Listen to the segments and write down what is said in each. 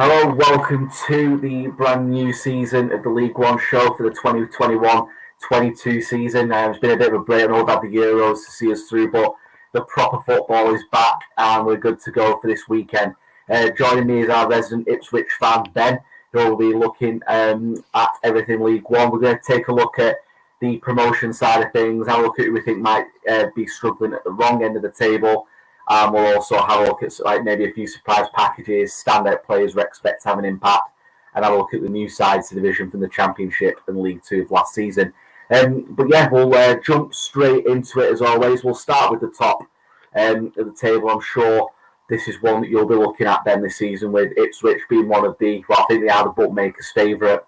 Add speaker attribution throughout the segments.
Speaker 1: Hello, welcome to the brand new season of the League One show for the 2021-22 season. It's been a bit of a break. I know we've had the Euros to see us through, but the proper football is back and we're good to go for this weekend. Joining me is our resident Ipswich fan, Ben, who will be looking at everything League One. We're going to take a look at the promotion side of things, have a look at who we think might be struggling at the wrong end of the table. We'll also have a look at maybe a few surprise packages, standout players we expect to have an impact, and have a look at the new sides to the division from the Championship and League Two of last season. We'll jump straight into it as always. We'll start with the top of the table. I'm sure this is one that you'll be looking at, Ben, this season, with Ipswich being one of I think they are the bookmakers' favourite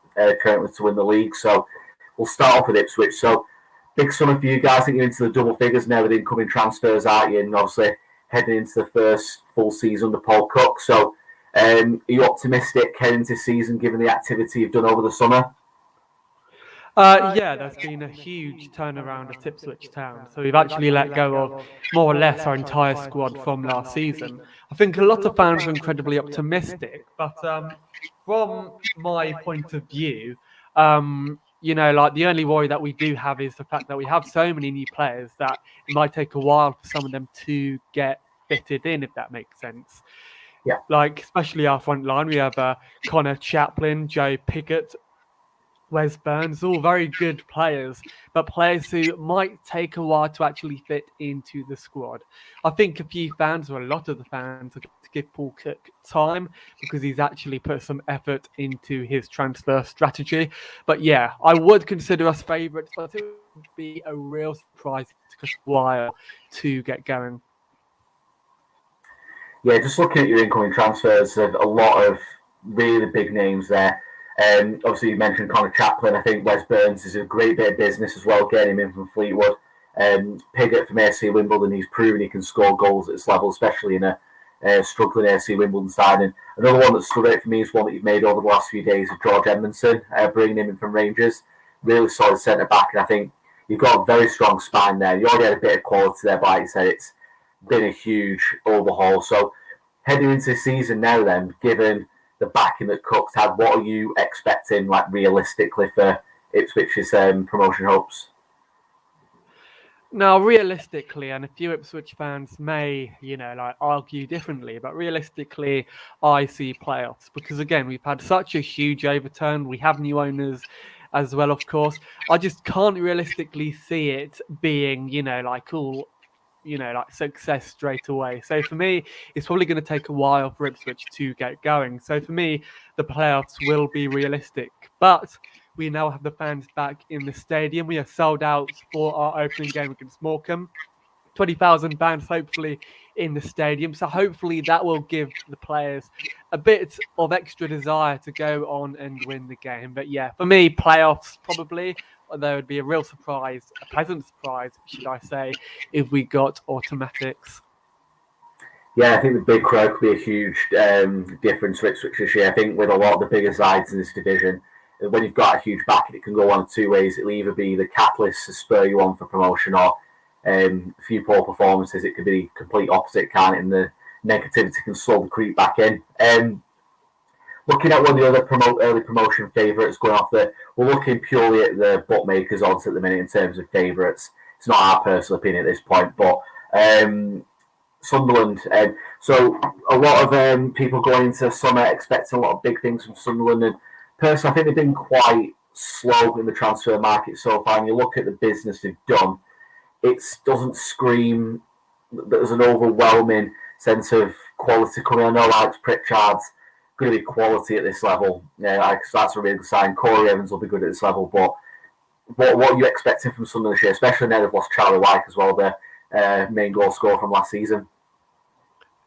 Speaker 1: currently to win the league. So we'll start off with Ipswich. So big summer for you guys. I think you're into the double figures now with incoming transfers, aren't you? And obviously heading into the first full season under Paul Cook. So are you optimistic heading into the season given the activity you've done over the summer?
Speaker 2: There's been a huge turnaround at Ipswich Town. So we've actually let go of more or less our entire squad from last season. I think a lot of fans are incredibly optimistic, but from my point of view, the only worry that we do have is the fact that we have so many new players that it might take a while for some of them to get fitted in, if that makes sense.
Speaker 1: Yeah.
Speaker 2: Especially our front line, we have Connor Chaplin, Joe Pickett, Wes Burns, all very good players, but players who might take a while to actually fit into the squad. I think a few fans, or a lot of the fans, are going to give Paul Cook time because he's actually put some effort into his transfer strategy. But yeah, I would consider us favourites, but it would be a real surprise to take a while to get going.
Speaker 1: Yeah, just looking at your incoming transfers, there's a lot of really big names there. Obviously, you mentioned Connor Chaplin. I think Wes Burns is a great bit of business as well, getting him in from Fleetwood. Piggott from AC Wimbledon, he's proven he can score goals at this level, especially in a struggling AC Wimbledon side. And another one that stood out for me is one that you've made over the last few days of George Edmondson, bringing him in from Rangers. Really solid centre-back, and I think you've got a very strong spine there. You already had a bit of quality there, but like you said, it's been a huge overhaul. So heading into the season now then, given the backing that Cook's had, what are you expecting, realistically, for Ipswich's promotion hopes?
Speaker 2: Now, realistically, and a few Ipswich fans may, argue differently, but realistically, I see playoffs because, again, we've had such a huge overturn. We have new owners as well, of course. I just can't realistically see it being, success straight away. So for me, it's probably going to take a while for Ipswich to get going. So for me, the playoffs will be realistic. But we now have the fans back in the stadium. We are sold out for our opening game against Morecambe. 20,000 fans hopefully in the stadium. So hopefully that will give the players a bit of extra desire to go on and win the game. But yeah, for me, playoffs probably. There would be a real surprise, a pleasant surprise, should I say, if we got automatics.
Speaker 1: Yeah, I think the big crowd could be a huge difference for Ipswich this year. I think with a lot of the bigger sides in this division, when you've got a huge backing, it can go one of two ways. It'll either be the catalyst to spur you on for promotion, or a few poor performances. It could be the complete opposite, can't it? And the negativity can slowly creep back in. Looking at one of the other early promotion favourites going off we're looking purely at the bookmakers odds at the minute in terms of favourites. It's not our personal opinion at this point, but Sunderland. So a lot of people going into summer expecting a lot of big things from Sunderland. And personally, I think they've been quite slow in the transfer market so far. And you look at the business they've done, it doesn't scream that there's an overwhelming sense of quality coming. I know Alex Pritchard's going to be quality at this level. That's a really good sign. Corey Evans will be good at this level. But what are you expecting from Sunderland this year, especially now they've lost Charlie Wyke as well, the main goal scorer from last season?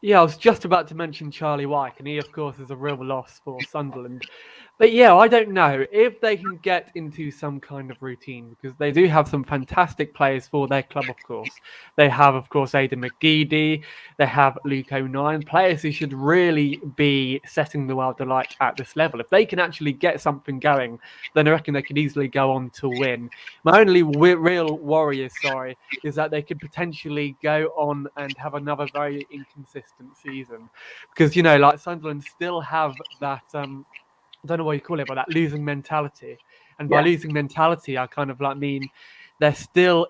Speaker 2: Yeah, I was just about to mention Charlie Wyke, and he, of course, is a real loss for Sunderland. But yeah, I don't know if they can get into some kind of routine because they do have some fantastic players for their club, of course. They have, of course, Aidan McGeady. They have Luke O'Nien, players who should really be setting the world alight at this level. If they can actually get something going, then I reckon they could easily go on to win. My only real worry is that they could potentially go on and have another very inconsistent season because, like Sunderland still have that. I don't know what you call it, but that losing mentality. And by
Speaker 1: Yeah.
Speaker 2: losing mentality, I kind of like mean they're still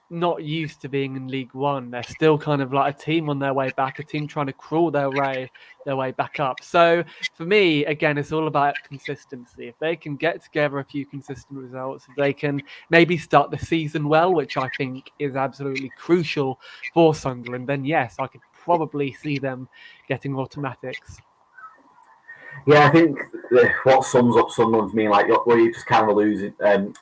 Speaker 2: not used to being in League One. They're still kind of like a team on their way back, a team trying to crawl their way back up. So for me, again, it's all about consistency. If they can get together a few consistent results, if they can maybe start the season well, which I think is absolutely crucial for Sunderland, then yes, I could probably see them getting automatics.
Speaker 1: Yeah, I think what sums up Sunderland to me, like what you just kind of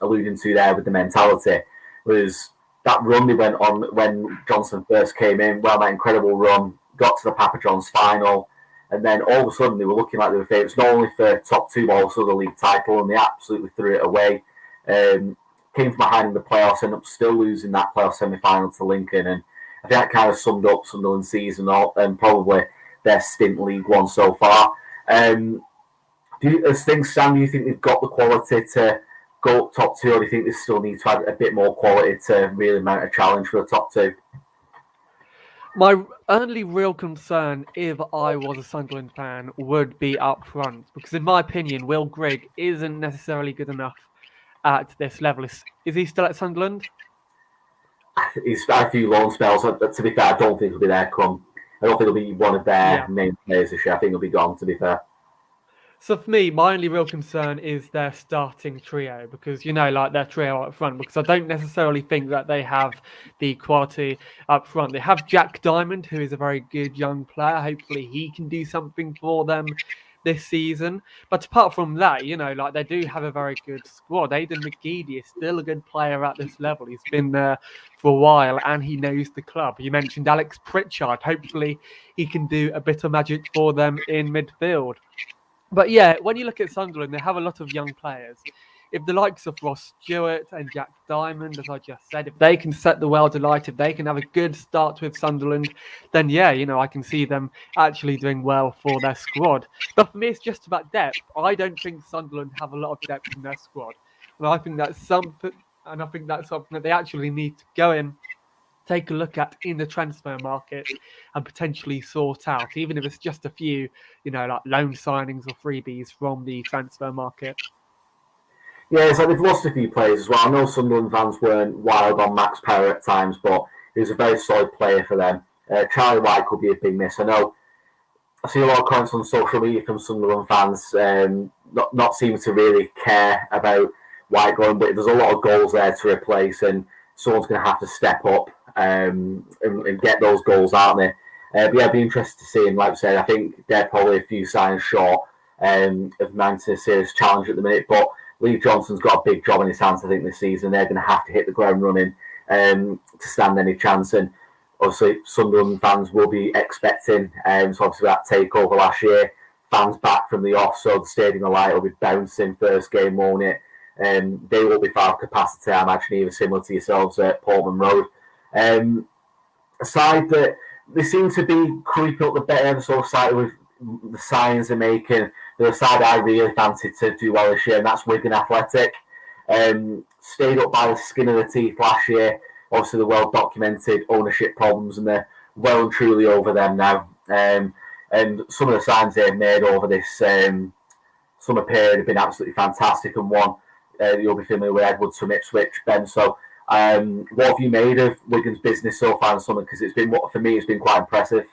Speaker 1: alluding to there with the mentality, was that run they went on when Johnson first came in. Well, that incredible run, got to the Papa John's final, and then all of a sudden they were looking like they were favourites, not only for top two, but also the league title, and they absolutely threw it away. Came from behind in the playoffs, ended up still losing that playoff semi-final to Lincoln, and I think that kind of summed up Sunderland's season and probably their stint in League One so far. As things stand, do you think they've got the quality to go up top two, or do you think they still need to add a bit more quality to really mount a challenge for the top two?
Speaker 2: My only real concern, if I was a Sunderland fan, would be up front. Because, in my opinion, Will Grigg isn't necessarily good enough at this level. Is he still at Sunderland?
Speaker 1: He's had a few loan spells, but to be fair, I don't think he'll be there come. I don't think he'll be one of their
Speaker 2: Yeah.
Speaker 1: main players this year. I think he'll be gone, to be fair.
Speaker 2: So for me, my only real concern is their starting trio because like their trio up front. Because I don't necessarily think that they have the quality up front. They have Jack Diamond, who is a very good young player. Hopefully, he can do something for them this season. But apart from that, like they do have a very good squad. Aidan McGeady is still a good player at this level. He's been there for a while and he knows the club. You mentioned Alex Pritchard. Hopefully, he can do a bit of magic for them in midfield. But yeah, when you look at Sunderland, they have a lot of young players. If the likes of Ross Stewart and Jack Diamond, as I just said, if they can set the world alight, if they can have a good start with Sunderland, then yeah, I can see them actually doing well for their squad. But for me, it's just about depth. I don't think Sunderland have a lot of depth in their squad, and I think that's something. And I think that's something that they actually need to go in, take a look at in the transfer market and potentially sort out, even if it's just a few, like loan signings or freebies from the transfer market.
Speaker 1: Yeah, it's like they've lost a few players as well. I know Sunderland fans weren't wild on Max Power at times, but he was a very solid player for them. Charlie White could be a big miss. I know I see a lot of comments on social media from Sunderland fans not seeming to really care about White going, but there's a lot of goals there to replace, and someone's going to have to step up and get those goals, aren't they? But yeah, I'd be interested to see him. Like I said, I think they're probably a few signs short of mounting a serious challenge at the minute, but Lee Johnson's got a big job in his hands, I think, this season. They're going to have to hit the ground running to stand any chance. And obviously, Sunderland fans will be expecting, so obviously that takeover last year, fans back from the off, so the Stadium of Light will be bouncing first game, won't it? They will be far capacity, I imagine, even similar to yourselves at Portman Road. A side that they seem to be creeping up the better sort of side with the signs they're making. The side I really fancied to do well this year, and that's Wigan Athletic. Stayed up by the skin of the teeth last year. Obviously, the well-documented ownership problems, and they're well and truly over them now. And some of the signs they've made over this summer period have been absolutely fantastic. And one, you'll be familiar with Edwards from Ipswich, Ben. So, what have you made of Wigan's business so far in summer? Because it's been, for me, it's been quite impressive.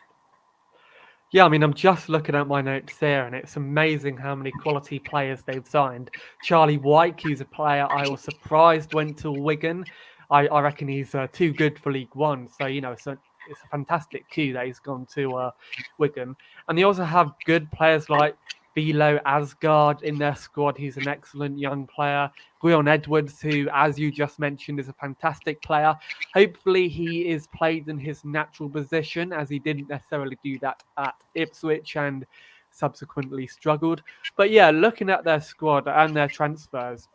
Speaker 2: Yeah, I mean, I'm just looking at my notes there, and it's amazing how many quality players they've signed. Charlie White, who's a player I was surprised went to Wigan. I reckon he's too good for League One. So, it's a fantastic coup that he's gone to Wigan. And they also have good players like Velo Asgard in their squad. He's an excellent young player. Guion Edwards, who, as you just mentioned, is a fantastic player. Hopefully, he is played in his natural position, as he didn't necessarily do that at Ipswich and subsequently struggled. But yeah, looking at their squad and their transfers,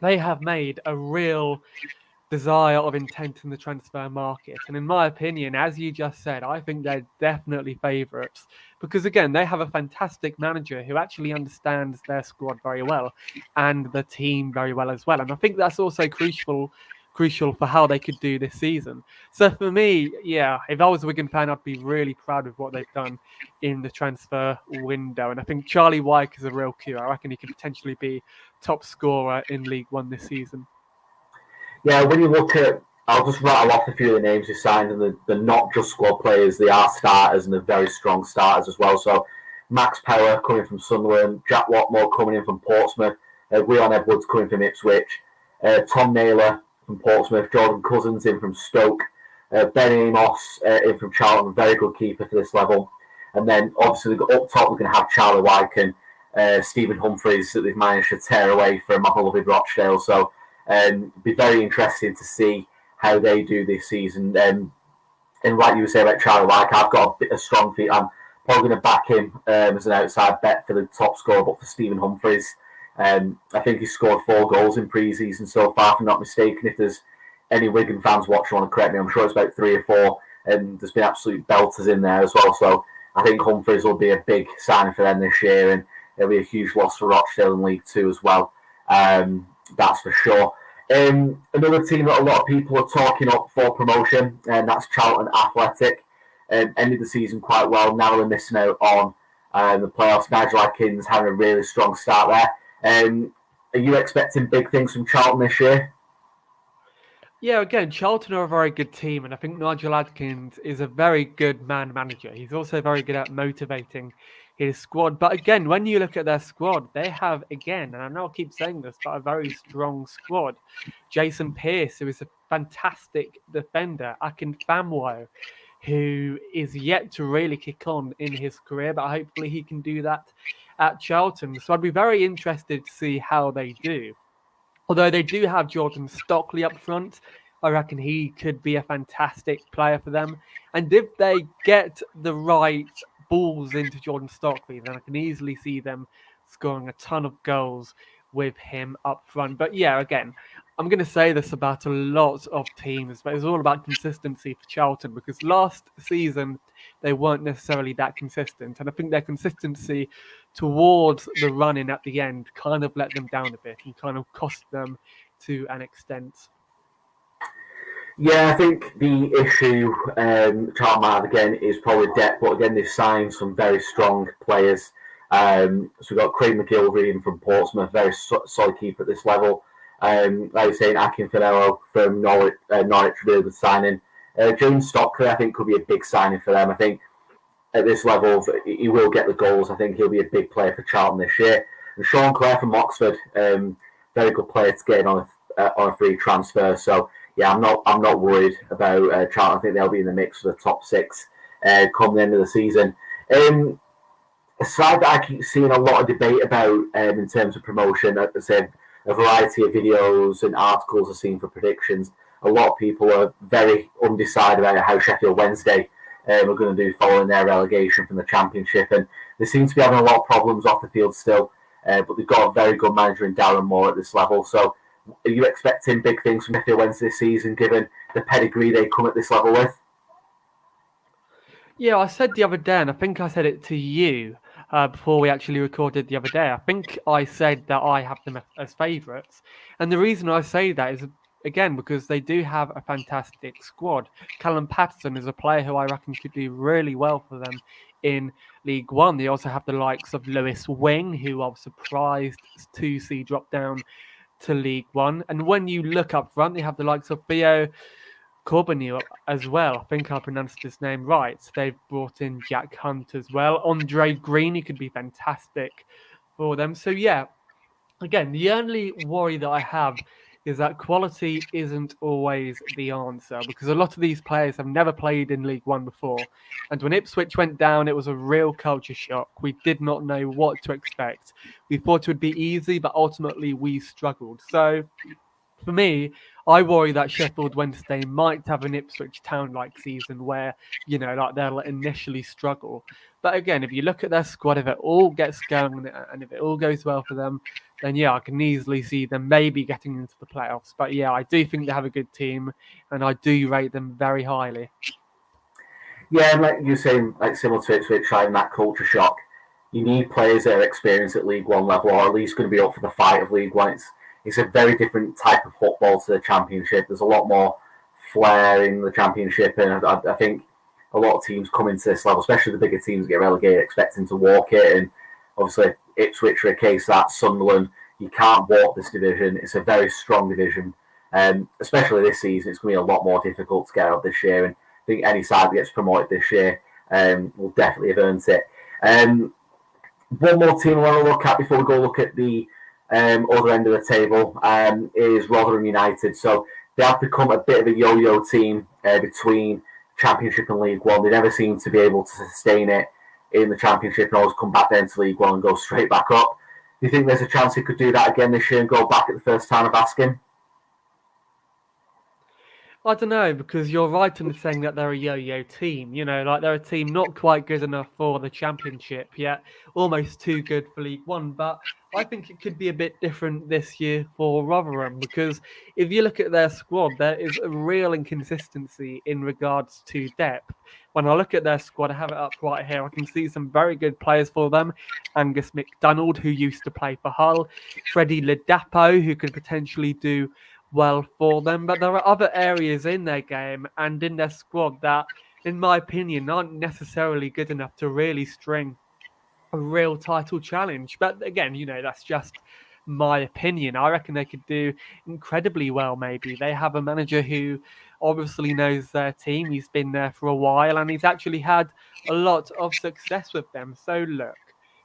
Speaker 2: they have made a real desire of intent in the transfer market. And in my opinion, as you just said, I think they're definitely favourites because, again, they have a fantastic manager who actually understands their squad very well and the team very well as well. And I think that's also crucial for how they could do this season. So for me, yeah, if I was a Wigan fan, I'd be really proud of what they've done in the transfer window. And I think Charlie Wyke is a real coup. I reckon he could potentially be top scorer in League One this season.
Speaker 1: Yeah, when you look at, I'll just rattle off a few of the names who signed, and they're not just squad players, they are starters, and they're very strong starters as well. So Max Power coming from Sunderland, Jack Watmore coming in from Portsmouth, Leon Edwards coming from Ipswich, Tom Naylor from Portsmouth, Jordan Cousins in from Stoke, Ben Amos in from Charlton, very good keeper for this level. And then obviously up top we're going to have Charlie Wyke and Stephen Humphreys that they've managed to tear away from my beloved Rochdale. So be very interesting to see how they do this season. And like you were saying about Charlie Wyke, I've got a strong feet. I'm probably going to back him as an outside bet for the top scorer, but for Stephen Humphreys, I think he's scored 4 goals in pre-season so far, if I'm not mistaken. If there's any Wigan fans watching want to correct me, I'm sure it's about 3 or 4, and there's been absolute belters in there as well. So I think Humphreys will be a big signing for them this year, and it'll be a huge loss for Rochdale in League 2 as well. That's for sure. Another team that a lot of people are talking up for promotion, and that's Charlton Athletic. Ended the season quite well, narrowly missing out on the playoffs. Nigel Adkins having a really strong start there. Are you expecting big things from Charlton this year?
Speaker 2: Yeah, again, Charlton are a very good team, and I think Nigel Adkins is a very good man manager. He's also very good at motivating his squad. But again, when you look at their squad, they have, again, and I know I keep saying this, but a very strong squad. Jason Pearce, who is a fantastic defender, Akin Famwo, who is yet to really kick on in his career, but hopefully he can do that at Charlton. So I'd be very interested to see how they do. Although they do have Jordan Stockley up front, I reckon he could be a fantastic player for them. And if they get the right balls into Jordan Stockley, then I can easily see them scoring a ton of goals with him up front. But yeah, again, I'm going to say this about a lot of teams, but it's all about consistency for Charlton because last season they weren't necessarily that consistent. And I think their consistency towards the run-in at the end kind of let them down a bit and kind of cost them to an extent.
Speaker 1: Yeah, I think the issue Charlton might have again is probably depth, but again they've signed some very strong players. So we've got Craig McGilvery in from Portsmouth, very solid keeper at this level. Like I was saying, Akin Finello from Norwich, really good signing. James Stockley, I think, could be a big signing for them. I think at this level, he will get the goals. I think he'll be a big player for Charlton this year. And Sean Clare from Oxford, very good player to get in on a free transfer. So yeah, I'm not worried about Charlton. I think they'll be in the mix for the top 6 come the end of the season. A side that I keep seeing a lot of debate about in terms of promotion, as I said, a variety of videos and articles I've seen for predictions. A lot of people are very undecided about how Sheffield Wednesday are going to do following their relegation from the Championship. And they seem to be having a lot of problems off the field still, but they've got a very good manager in Darren Moore at this level. So are you expecting big things from Sheffield Wednesday this season, given the pedigree they come at this level with?
Speaker 2: Yeah, I said the other day, and I think I said it to you before we actually recorded the other day. I think I said that I have them as favourites. And the reason I say that is, again, because they do have a fantastic squad. Callum Patterson is a player who I reckon could do really well for them in League One. They also have the likes of Lewis Wing, who I was surprised to see drop down to League One. And when you look up front, they have the likes of Theo Corbeanu as well. I think I pronounced his name right. They've brought in Jack Hunt as well. Andre Green, he could be fantastic for them. So yeah, again, the only worry that I have is that quality isn't always the answer because a lot of these players have never played in League One before. And when Ipswich went down, it was a real culture shock. We did not know what to expect. We thought it would be easy, but ultimately we struggled. So for me, I worry that Sheffield Wednesday might have an Ipswich Town-like season where, like they'll initially struggle. But again, if you look at their squad, if it all gets going and if it all goes well for them, then yeah, I can easily see them maybe getting into the playoffs. But yeah, I do think they have a good team, and I do rate them very highly.
Speaker 1: Yeah, and like you're saying, like similar to Ipswich, trying that culture shock, you need players that are experienced at League One level, or at least going to be up for the fight of League One. It's a very different type of football to the Championship. There's a lot more flair in the Championship, and I think a lot of teams come into this level, especially the bigger teams get relegated, expecting to walk it. And obviously, Ipswich are a case that Sunderland, you can't walk this division. It's a very strong division, especially this season. It's going to be a lot more difficult to get out this year. And I think any side that gets promoted this year will definitely have earned it. One more team I want to look at before we go look at the other end of the table is Rotherham United. So they have become a bit of a yo-yo team between Championship and League One. They never seem to be able to sustain it in the Championship and always come back down to League One and go straight back up. Do you think there's a chance they could do that again this year and go back at the first time of asking?
Speaker 2: I don't know, because you're right in saying that they're a yo-yo team. Like they're a team not quite good enough for the Championship, yet almost too good for League One. But I think it could be a bit different this year for Rotherham, because if you look at their squad, there is a real inconsistency in regards to depth. When I look at their squad, I have it up right here. I can see some very good players for them. Angus MacDonald, who used to play for Hull. Freddie Ladapo, who could potentially do well for them, but there are other areas in their game and in their squad that, in my opinion, aren't necessarily good enough to really string a real title challenge. But again, that's just my opinion. I reckon they could do incredibly well, maybe. They have a manager who obviously knows their team. He's been there for a while and he's actually had a lot of success with them. So look,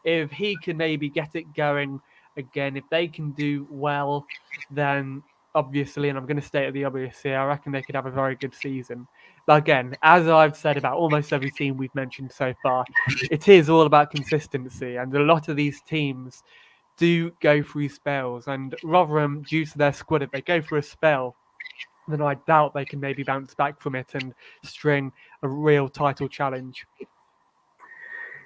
Speaker 2: if he can maybe get it going again, if they can do well, then obviously, and I'm going to state the obvious here, I reckon they could have a very good season. But again, as I've said about almost every team we've mentioned so far, it is all about consistency. And a lot of these teams do go through spells. And Rotherham, due to their squad, if they go through a spell, then I doubt they can maybe bounce back from it and string a real title challenge.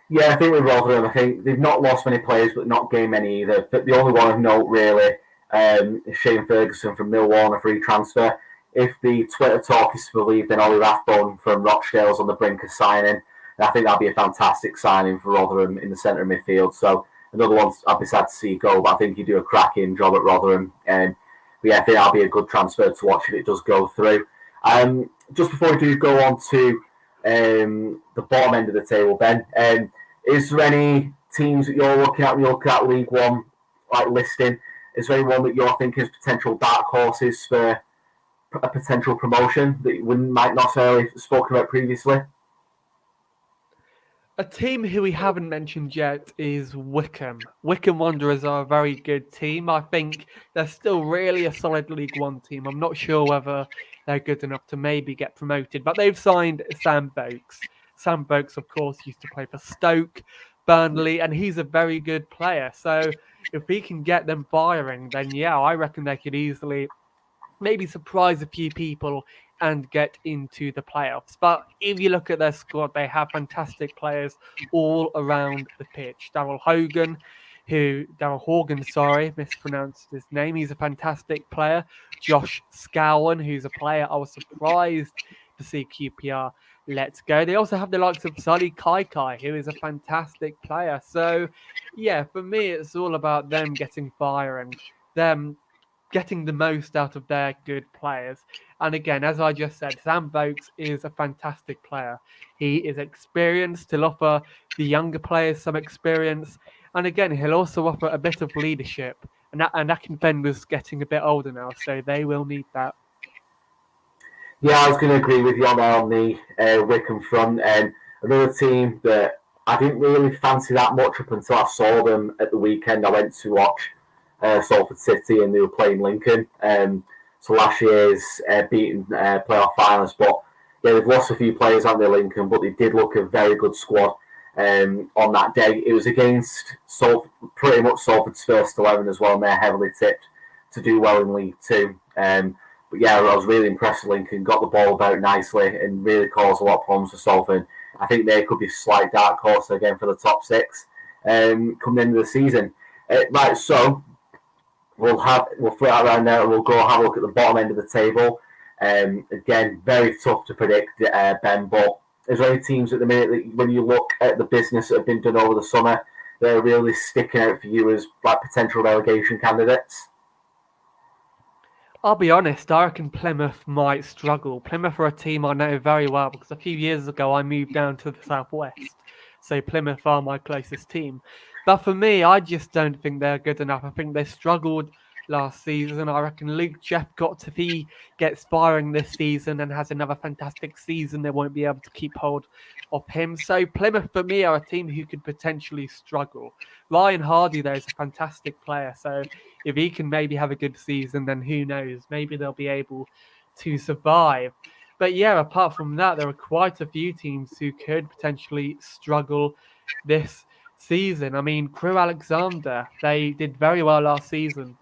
Speaker 1: Yeah, I think with Rotherham, I think they've not lost many players, but not gained many either. But the only one of note, really, is Shane Ferguson from Millwall on a free transfer. If the Twitter talk is to believe, then Ollie Rathbone from Rochdale's on the brink of signing. And I think that'd be a fantastic signing for Rotherham in the centre of midfield. So another one I'd be sad to see go, but I think you do a cracking job at Rotherham. But yeah, I think that'll be a good transfer to watch if it does go through. Just before we do go on to the bottom end of the table, Ben, is there any teams that you're looking at when you look at League One, like listing? Is there anyone that you're thinking is potential dark horses for a potential promotion that you might not necessarily have spoken about previously?
Speaker 2: A team who we haven't mentioned yet is Wycombe. Wycombe Wanderers are a very good team. I think they're still really a solid League One team. I'm not sure whether they're good enough to maybe get promoted, but they've signed Sam Vokes. Sam Vokes, of course, used to play for Stoke, Burnley, and he's a very good player. So if he can get them firing, then yeah, I reckon they could easily maybe surprise a few people and get into the playoffs. But if you look at their squad, they have fantastic players all around the pitch. Daryl Horgan, mispronounced his name. He's a fantastic player. Josh Scowen, who's a player I was surprised to see QPR let go. They also have the likes of Sully Kaikai, who is a fantastic player. So, yeah, for me, it's all about them getting firing, them getting the most out of their good players. And again, as I just said, Sam Vokes is a fantastic player. He is experienced. He'll offer the younger players some experience. And again, he'll also offer a bit of leadership. And Akinfenwa's getting a bit older now, so they will need that.
Speaker 1: Yeah, I was going to agree with you on the Wycombe front. Another team that I didn't really fancy that much up until I saw them at the weekend. I went to watch Salford City and they were playing Lincoln. So last year's beaten playoff finalists, but yeah, they've lost a few players on their Lincoln, but they did look a very good squad on that day. It was against pretty much Salford's first 11 as well, and they're heavily tipped to do well in League Two. But yeah, I was really impressed with Lincoln, got the ball about nicely and really caused a lot of problems for Salford. I think they could be a slight dark horse again for the top six come the end of the season. Right, so we'll flip that around now and we'll go have a look at the bottom end of the table. Again, very tough to predict, Ben, but is there any teams at the minute that when you look at the business that have been done over the summer that are really sticking out for you as like potential relegation candidates?
Speaker 2: I'll be honest, I reckon Plymouth might struggle. Plymouth are a team I know very well because a few years ago I moved down to the southwest. So Plymouth are my closest team. But for me, I just don't think they're good enough. I think they struggled last season. I reckon Luke Jephcott, if he gets firing this season and has another fantastic season, they won't be able to keep hold of him. So Plymouth, for me, are a team who could potentially struggle. Ryan Hardy, though, is a fantastic player. So if he can maybe have a good season, then who knows? Maybe they'll be able to survive. But yeah, apart from that, there are quite a few teams who could potentially struggle this season. I mean, Crew Alexander, they did very well last season.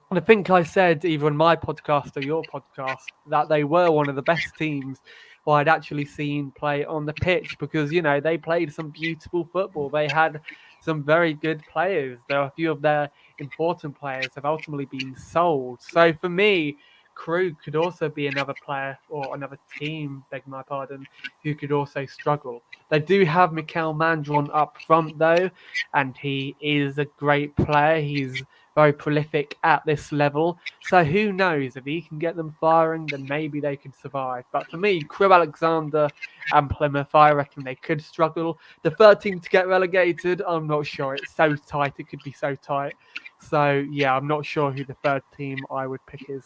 Speaker 2: And I think I said either in my podcast or your podcast that they were one of the best teams who I'd actually seen play on the pitch because, you know, they played some beautiful football. They had some very good players. There are a few of their important players have ultimately been sold. So for me, Crew could also be another player or another team, beg my pardon, who could also struggle. They do have Mikel Mandron up front though, and he is a great player. He's very prolific at this level. So who knows? If he can get them firing, then maybe they could survive. But for me, Crew Alexander and Plymouth, I reckon they could struggle. The third team to get relegated, I'm not sure. It's so tight. It could be so tight. So yeah, I'm not sure who the third team I would pick is.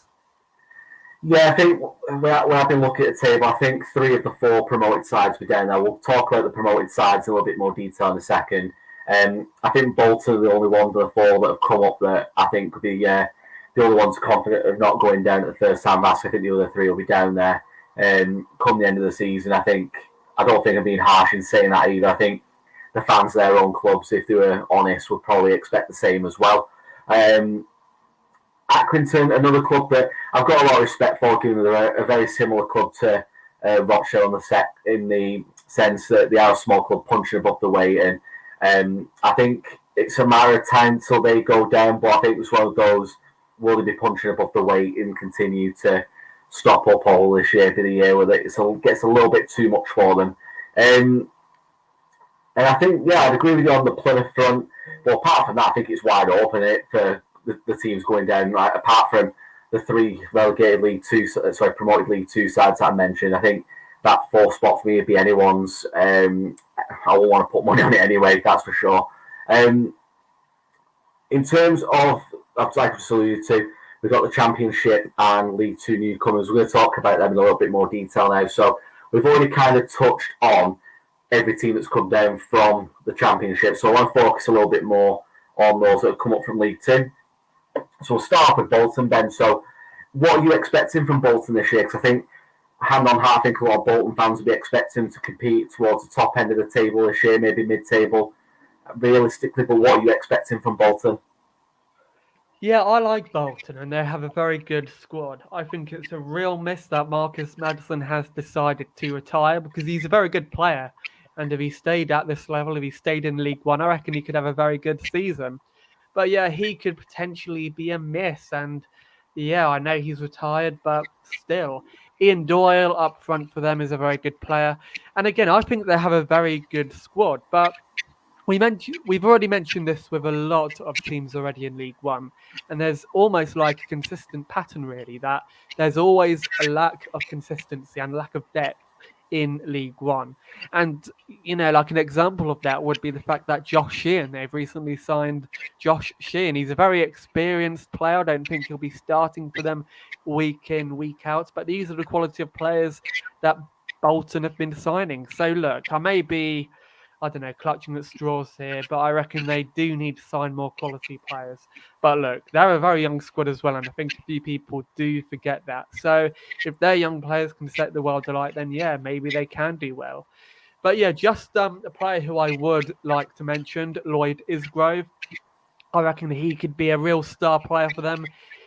Speaker 1: Yeah, I think when I've been looking at the table, I think 3 of the 4 promoted sides will be down there. We'll talk about the promoted sides in a little bit more detail in a second. I think Bolton are the only one of the 4 that have come up that I think could be the only ones confident of not going down at the first time last. I think the other 3 will be down there come the end of the season. I don't think I'm being harsh in saying that either. I think the fans of their own clubs, if they were honest, would probably expect the same as well. Accrington, another club that I've got a lot of respect for, given they're a very similar club to Rochdale in the sense that they are a small club punching above the weight, and I think it's a matter of time till they go down. But I think it's one of those: will they be punching above the weight and continue to stop up all the shape of the year, where it gets a little bit too much for them? And I think, yeah, I'd agree with you on the Plymouth front. But apart from that, I think it's wide open for the teams going down. Right, apart from the 3 relegated promoted League Two sides that I mentioned, I think that 4th spot for me would be anyone's. I won't want to put money on it anyway, that's for sure. In terms of, like I just alluded to, we've got the Championship and League Two newcomers. We're going to talk about them in a little bit more detail now. So we've already kind of touched on every team that's come down from the Championship. So I want to focus a little bit more on those that have come up from League Two. So we'll start off with Bolton, Ben. So what are you expecting from Bolton this year? Because I think, hand on heart, I think a lot of Bolton fans will be expecting to compete towards the top end of the table this year, maybe mid-table, realistically. But what are you expecting from Bolton?
Speaker 2: Yeah, I like Bolton, and they have a very good squad. I think it's a real miss that Marcus Maddison has decided to retire because he's a very good player. And if he stayed at this level, if he stayed in League One, I reckon he could have a very good season. But yeah, he could potentially be a miss. And yeah, I know he's retired, but still. Ian Doyle up front for them is a very good player. And again, I think they have a very good squad. But we've already mentioned this with a lot of teams already in League One. And there's almost like a consistent pattern, really, that there's always a lack of consistency and lack of depth in League One. And, you know, like an example of that would be the fact that Josh Sheehan, they've recently signed Josh Sheehan. He's a very experienced player. I don't think he'll be starting for them week in, week out. But these are the quality of players that Bolton have been signing. So, look, I may be, I don't know, clutching at straws here, but I reckon they do need to sign more quality players. But look, they're a very young squad as well, and I think a few people do forget that. So if their young players can set the world alight, then yeah, maybe they can do well. But yeah, just a player who I would like to mention, Lloyd Isgrove. I reckon he could be a real star player for them.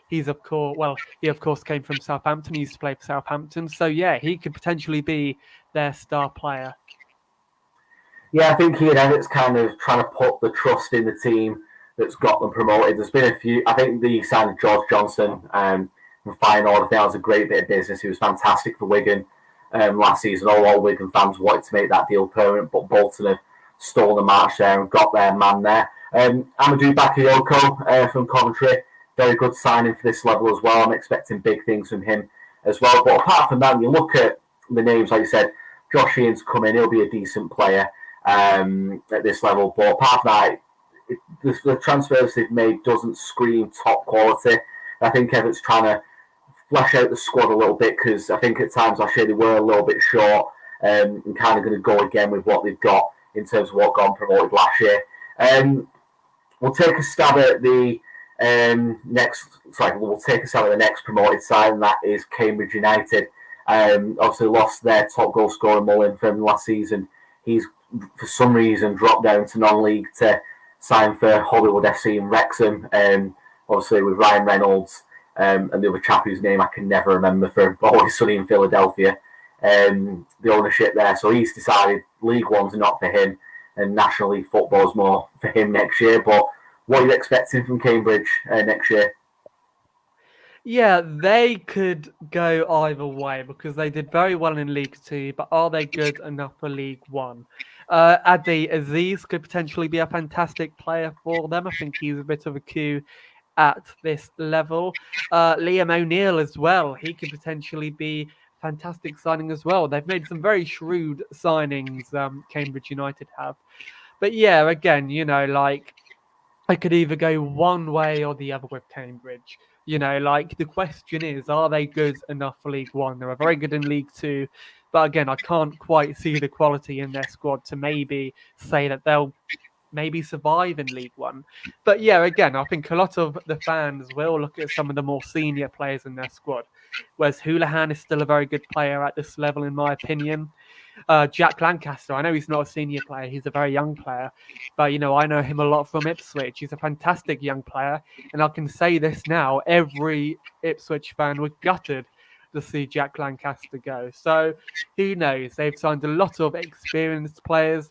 Speaker 2: He's he of course came from Southampton. He used to play for Southampton. So yeah, he could potentially be their star player.
Speaker 1: Yeah, I think he and Everett's kind of trying to put the trust in the team that's got them promoted. There's been a few. I think the signing of George Johnson from Feyenoord, I think that was a great bit of business. He was fantastic for Wigan last season. All Wigan fans wanted to make that deal permanent, but Bolton have stolen the march there and got their man there. Amadou Bakayoko from Coventry, very good signing for this level as well. I'm expecting big things from him as well. But apart from that, you look at the names, like you said, Josh Ian's come in, he'll be a decent player at this level. But apart from that, the transfers they've made doesn't scream top quality. I think Everett's trying to flesh out the squad a little bit because I think at times last year they were a little bit short and kind of going to go again with what they've got in terms of what got promoted last year. We'll take a stab at the we'll take a stab at the next promoted side, and that is Cambridge United. Obviously lost their top goal scorer Mullin from last season. He's for some reason dropped down to non-league to sign for Hollywood FC and Wrexham. Obviously with Ryan Reynolds and the other chap whose name I can never remember for Always Sunny in Philadelphia. The ownership there, so he's decided League One's not for him and National League football's more for him next year. But what are you expecting from Cambridge next year?
Speaker 2: Yeah, they could go either way because they did very well in League Two, but are they good enough for League One? Adi Aziz could potentially be a fantastic player for them. I think he's a bit of a coup at this level. Liam O'Neill as well. He could potentially be fantastic signing as well. They've made some very shrewd signings, Cambridge United have. But yeah, again, I could either go one way or the other with Cambridge. The question is, are they good enough for League One? They're very good in League Two. But again, I can't quite see the quality in their squad to maybe say that they'll maybe survive in League One. But yeah, again, I think a lot of the fans will look at some of the more senior players in their squad. Whereas Houlihan is still a very good player at this level, in my opinion. Jack Lancaster, I know he's not a senior player, he's a very young player. But, I know him a lot from Ipswich. He's a fantastic young player. And I can say this now, every Ipswich fan was gutted to see Jack Lancaster go. So who knows? They've signed a lot of experienced players,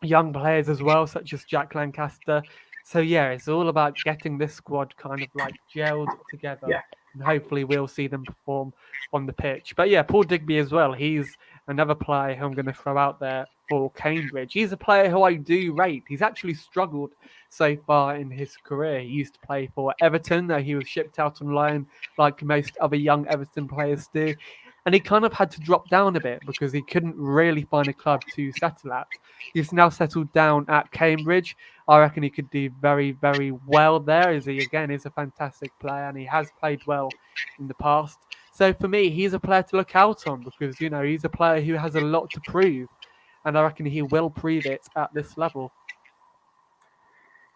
Speaker 2: young players as well, such as Jack Lancaster. So yeah, it's all about getting this squad kind of like gelled together.
Speaker 1: Yeah.
Speaker 2: And hopefully we'll see them perform on the pitch. But yeah, Paul Digby as well. He's another player who I'm going to throw out there for Cambridge. He's a player who I do rate. He's actually struggled so far in his career. He used to play for Everton, though he was shipped out on loan like most other young Everton players do. And he kind of had to drop down a bit because he couldn't really find a club to settle at. He's now settled down at Cambridge. I reckon he could do very, very well there, as he, again, is a fantastic player and he has played well in the past. So for me, he's a player to look out on because, he's a player who has a lot to prove. And I reckon he will prove it at this level.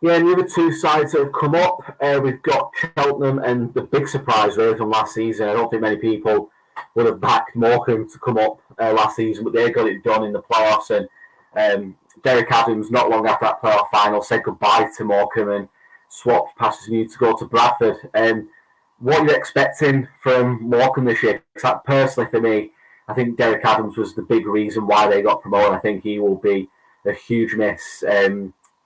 Speaker 1: Yeah, and the other two sides that have come up, we've got Cheltenham and the big surprise really from last season. I don't think many people would have backed Morecambe to come up last season, but they got it done in the playoffs. And Derek Adams, not long after that playoff final, said goodbye to Morecambe and swapped past New to go to Bradford. What are you expecting from Morecambe this year? Because personally, for me, I think Derek Adams was the big reason why they got promoted. I think he will be a huge miss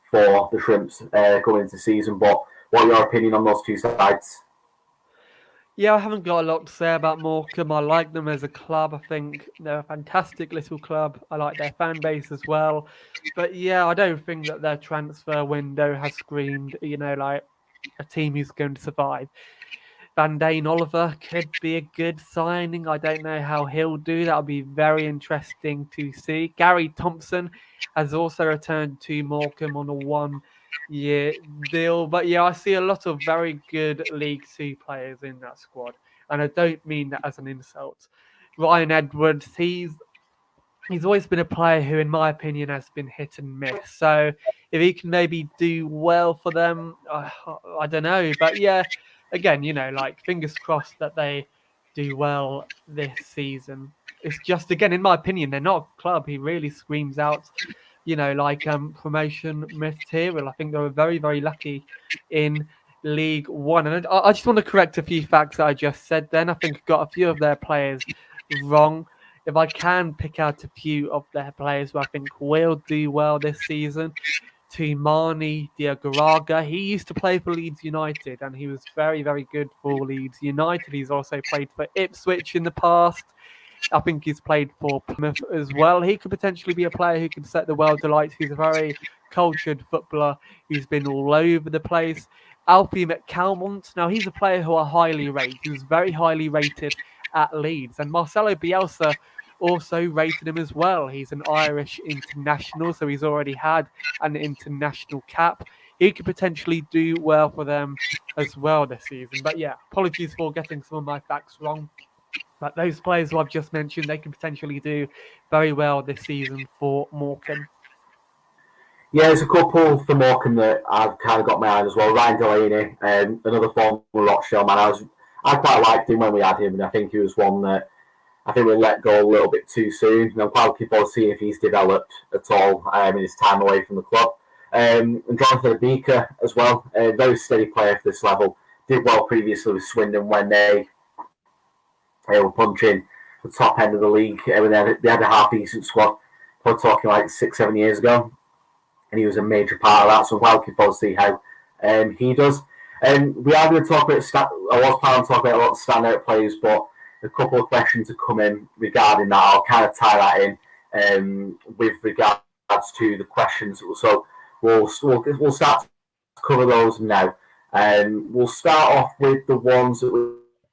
Speaker 1: for the Shrimps going into the season. But what are your opinion on those two sides?
Speaker 2: Yeah, I haven't got a lot to say about Morecambe. I like them as a club. I think they're a fantastic little club. I like their fan base as well. But yeah, I don't think that their transfer window has screamed, like a team who's going to survive. Van Dane Oliver could be a good signing. I don't know how he'll do. That'll be very interesting to see. Gary Thompson has also returned to Morecambe on a 1-year deal. But yeah, I see a lot of very good League Two players in that squad. And I don't mean that as an insult. Ryan Edwards, he's always been a player who, in my opinion, has been hit and miss. So if he can maybe do well for them, I don't know. But yeah, again, fingers crossed that they do well this season. It's just, again, in my opinion, they're not a club who really screams out, promotion material. I think they were very, very lucky in League One. And I just want to correct a few facts that I just said then. I think I got a few of their players wrong. If I can pick out a few of their players who I think will do well this season, Toumani Diagouraga. He used to play for Leeds United and he was very, very good for Leeds United. He's also played for Ipswich in the past. I think he's played for Plymouth as well. He could potentially be a player who can set the world alight. He's a very cultured footballer who's been all over the place. Alfie McCalmont. Now, he's a player who I highly rate. He was very highly rated at Leeds. And Marcelo Bielsa also rated him as well. He's an Irish international, so he's already had an international cap. He could potentially do well for them as well this season. But yeah, apologies for getting some of my facts wrong. But those players who I've just mentioned, they can potentially do very well this season for Morecambe.
Speaker 1: Yeah, there's a couple for Morecambe that I've kind of got my eye on as well. Ryan Delaney, another former Rochdale man. I quite liked him when we had him, and I think he was one that I think we let go a little bit too soon. And I'm quite looking forward to seeing if he's developed at all in his time away from the club. And Jonathan Beaker as well, a very steady player for this level. Did well previously with Swindon when they were punching the top end of the league. When they had a half-decent squad. We're talking like 6-7 years ago. And he was a major part of that. So I'm quite looking forward to see how he does. We are going to talk about I was planning to talk about a lot of standout players, but a couple of questions have come in regarding that. I'll kind of tie that in with regards to the questions. So we'll start to cover those now. We'll start off with the ones that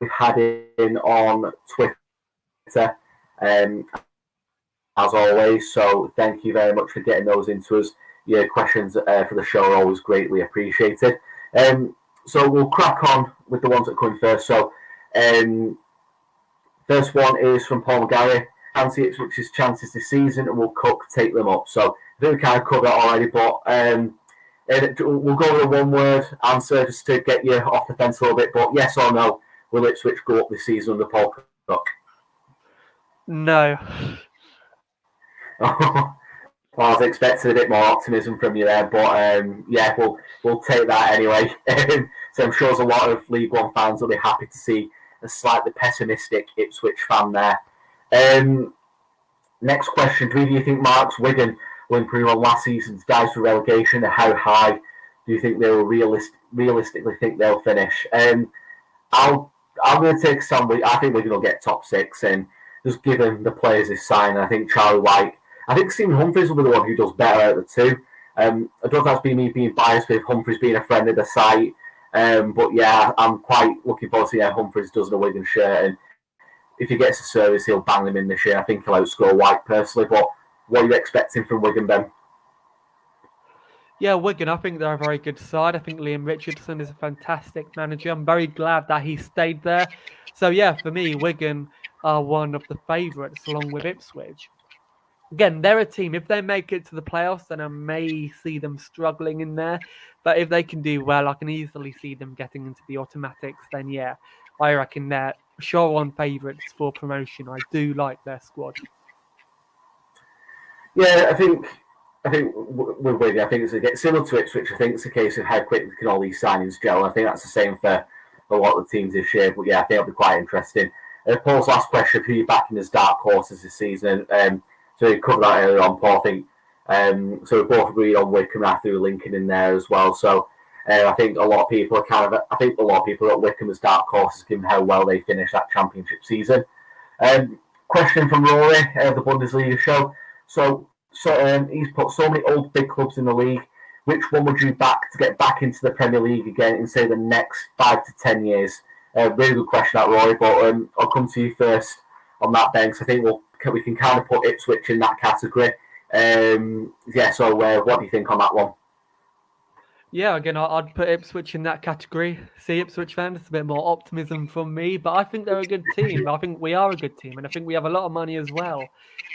Speaker 1: we had in on Twitter, as always. So thank you very much for getting those into us. Your questions for the show are always greatly appreciated. So we'll crack on with the ones that come in first. So first one is from Paul McGarry. Fancy Ipswich's chances this season, and will Cook take them up? So I think we kind of covered that already, but we'll go with a one-word answer just to get you off the fence a little bit. But yes or no, will Ipswich go up this season under Paul Cook?
Speaker 2: No.
Speaker 1: Well, I was expecting a bit more optimism from you there, but yeah, we'll take that anyway. So I'm sure there's a lot of League One fans will be happy to see a slightly pessimistic Ipswich fan there. Next question: do you think Mark's Wigan will improve on last season's guys for relegation? And how high do you think they will realistically think they'll finish? I'm going to take some. I think Wigan will get top 6, and just given the players this sign, I think Charlie White. I think Stephen Humphries will be the one who does better out of the two. I don't know if that's me being biased with Humphries being a friend of the site. But yeah, I'm quite looking forward to seeing how Humphries does in a Wigan shirt. And if he gets a service, he'll bang them in this year. I think he'll outscore White personally. But what are you expecting from Wigan, Ben?
Speaker 2: Yeah, Wigan, I think they're a very good side. I think Liam Richardson is a fantastic manager. I'm very glad that he stayed there. So yeah, for me, Wigan are one of the favourites along with Ipswich. Again, they're a team. If they make it to the playoffs, then I may see them struggling in there. But if they can do well, I can easily see them getting into the automatics. Then, yeah, I reckon they're sure on favourites for promotion. I do like their squad.
Speaker 1: Yeah, I think with Wigan, I think it's similar to Ipswich. I think it's a case of how quickly can all these signings gel. I think that's the same for a lot of the teams this year. But yeah, I think it'll be quite interesting. Paul's last question: who are you backing as dark horses this season? So we covered that earlier on, Paul. I think so. We both agreed on Wickham after Lincoln in there as well. So I think a lot of people are at Wickham as dark horses, given how well they finished that championship season. Question from Rory, the Bundesliga show. So he's put so many old big clubs in the league. Which one would you back to get back into the Premier League again in, say, the next 5 to 10 years? Really good question, that Rory. But I'll come to you first on that, Ben, because I think we can kind of put Ipswich in that category. Yeah, so what do you think on that one?
Speaker 2: Yeah, again, I'd put Ipswich in that category. See, Ipswich fans, it's a bit more optimism from me, but I think they're a good team. I think we are a good team, and I think we have a lot of money as well.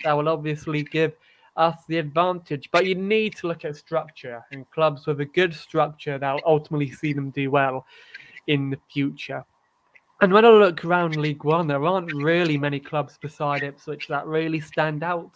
Speaker 2: That will obviously give us the advantage. But you need to look at structure, and clubs with a good structure that will ultimately see them do well in the future. And when I look around League One, there aren't really many clubs beside Ipswich that really stand out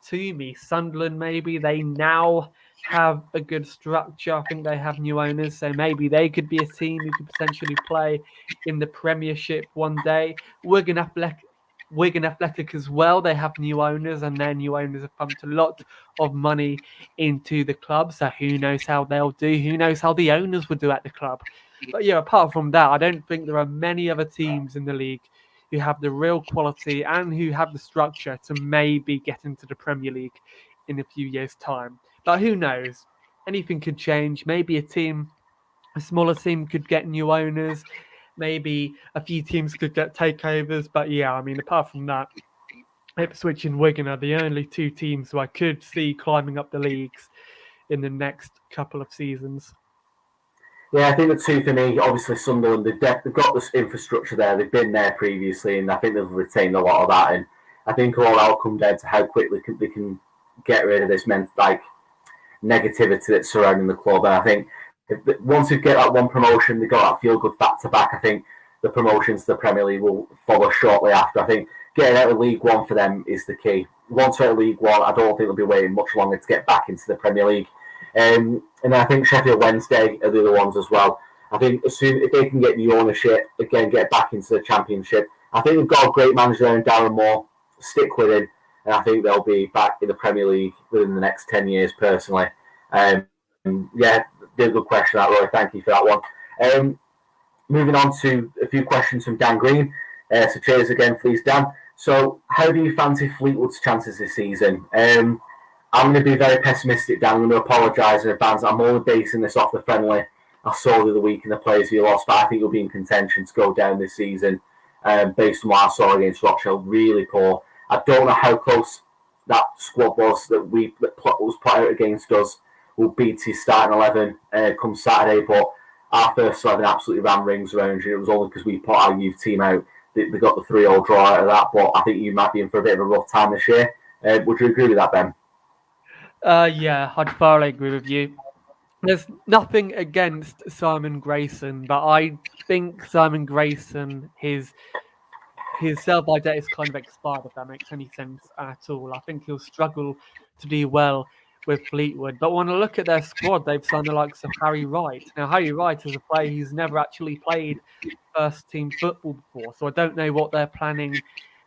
Speaker 2: to me. Sunderland, maybe, they now have a good structure. I think they have new owners, so maybe they could be a team who could potentially play in the Premiership one day. Wigan Athletic as well. They have new owners, and their new owners have pumped a lot of money into the club. So who knows how they'll do? Who knows how the owners would do at the club? But yeah, apart from that, I don't think there are many other teams in the league who have the real quality and who have the structure to maybe get into the Premier League in a few years' time. But who knows? Anything could change. Maybe a smaller team could get new owners. Maybe a few teams could get takeovers. But yeah, I mean, apart from that, Ipswich and Wigan are the only two teams who I could see climbing up the leagues in the next couple of seasons.
Speaker 1: Yeah, I think the two for me, obviously Sunderland, they've got this infrastructure there. They've been there previously, and I think they've retained a lot of that. And I think all that'll come down to how quickly they can get rid of this negativity that's surrounding the club. And I think once you get that one promotion, they got that feel-good factor back. I think the promotions to the Premier League will follow shortly after. I think getting out of League One for them is the key. Once they're out of League One, I don't think they'll be waiting much longer to get back into the Premier League. And I think Sheffield Wednesday are the other ones as well. I think if they can get new ownership, again, get back into the Championship, I think they've got a great manager there in Darren Moore. Stick with him, and I think they'll be back in the Premier League within the next 10 years, personally. Yeah, did a good question, that, Roy. Thank you for that one. Moving on to a few questions from Dan Green. So cheers again, please, Dan. So how do you fancy Fleetwood's chances this season? I'm going to be very pessimistic, Dan. I'm going to apologise in advance. I'm only basing this off the friendly I saw the other week and the players who lost, but I think you'll be in contention to go down this season based on what I saw against Rochdale. Really poor. I don't know how close that squad was that was put out against us will beat his starting 11 come Saturday, but our first 11 absolutely ran rings around you. It was only because we put our youth team out. They got the 3-0 draw out of that, but I think you might be in for a bit of a rough time this year. Would you agree with that, Ben?
Speaker 2: Yeah, I'd thoroughly agree with you. There's nothing against Simon Grayson, but I think Simon Grayson, his sell-by date is kind of expired, if that makes any sense at all. I think he'll struggle to do well with Fleetwood. But when I look at their squad, they've signed the likes of Harry Wright. Now, Harry Wright is a player who's never actually played first-team football before, so I don't know what they're planning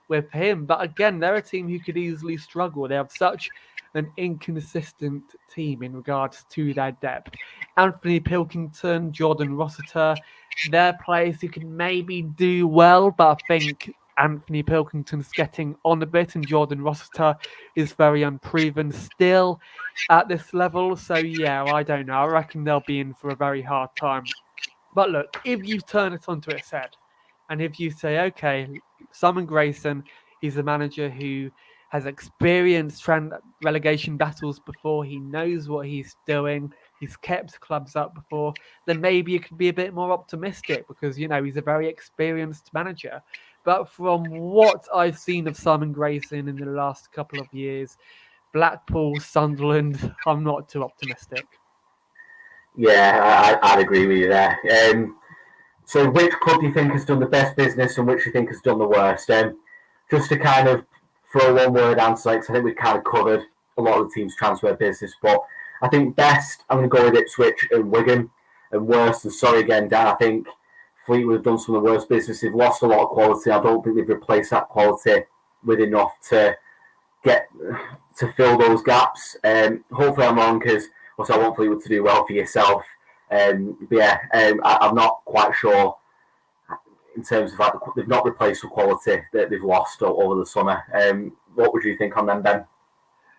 Speaker 2: with him. But again, they're a team who could easily struggle. They have such an inconsistent team in regards to their depth. Anthony Pilkington, Jordan Rossiter, they're players who can maybe do well, but I think Anthony Pilkington's getting on a bit and Jordan Rossiter is very unproven still at this level. So yeah, I don't know. I reckon they'll be in for a very hard time. But look, if you turn it onto its head and if you say, okay, Simon Grayson, he's a manager who has experienced relegation battles before. He knows what he's doing. He's kept clubs up before. Then maybe you could be a bit more optimistic because, he's a very experienced manager. But from what I've seen of Simon Grayson in the last couple of years, Blackpool, Sunderland, I'm not too optimistic.
Speaker 1: Yeah, I'd agree with you there. So which club do you think has done the best business and which do you think has done the worst? Just to kind of throw one word answer, because I think we've kind of covered a lot of the team's transfer business, but I think best, I'm going to go with Ipswich and Wigan, and worst, and sorry again, Dan, I think Fleetwood have done some of the worst business. They've lost a lot of quality. I don't think they've replaced that quality with enough to fill those gaps. Hopefully I'm wrong, because also I want Fleetwood to do well for yourself. I'm not quite sure in terms of they've not replaced the quality that they've lost over the summer. What would you think on them, Ben?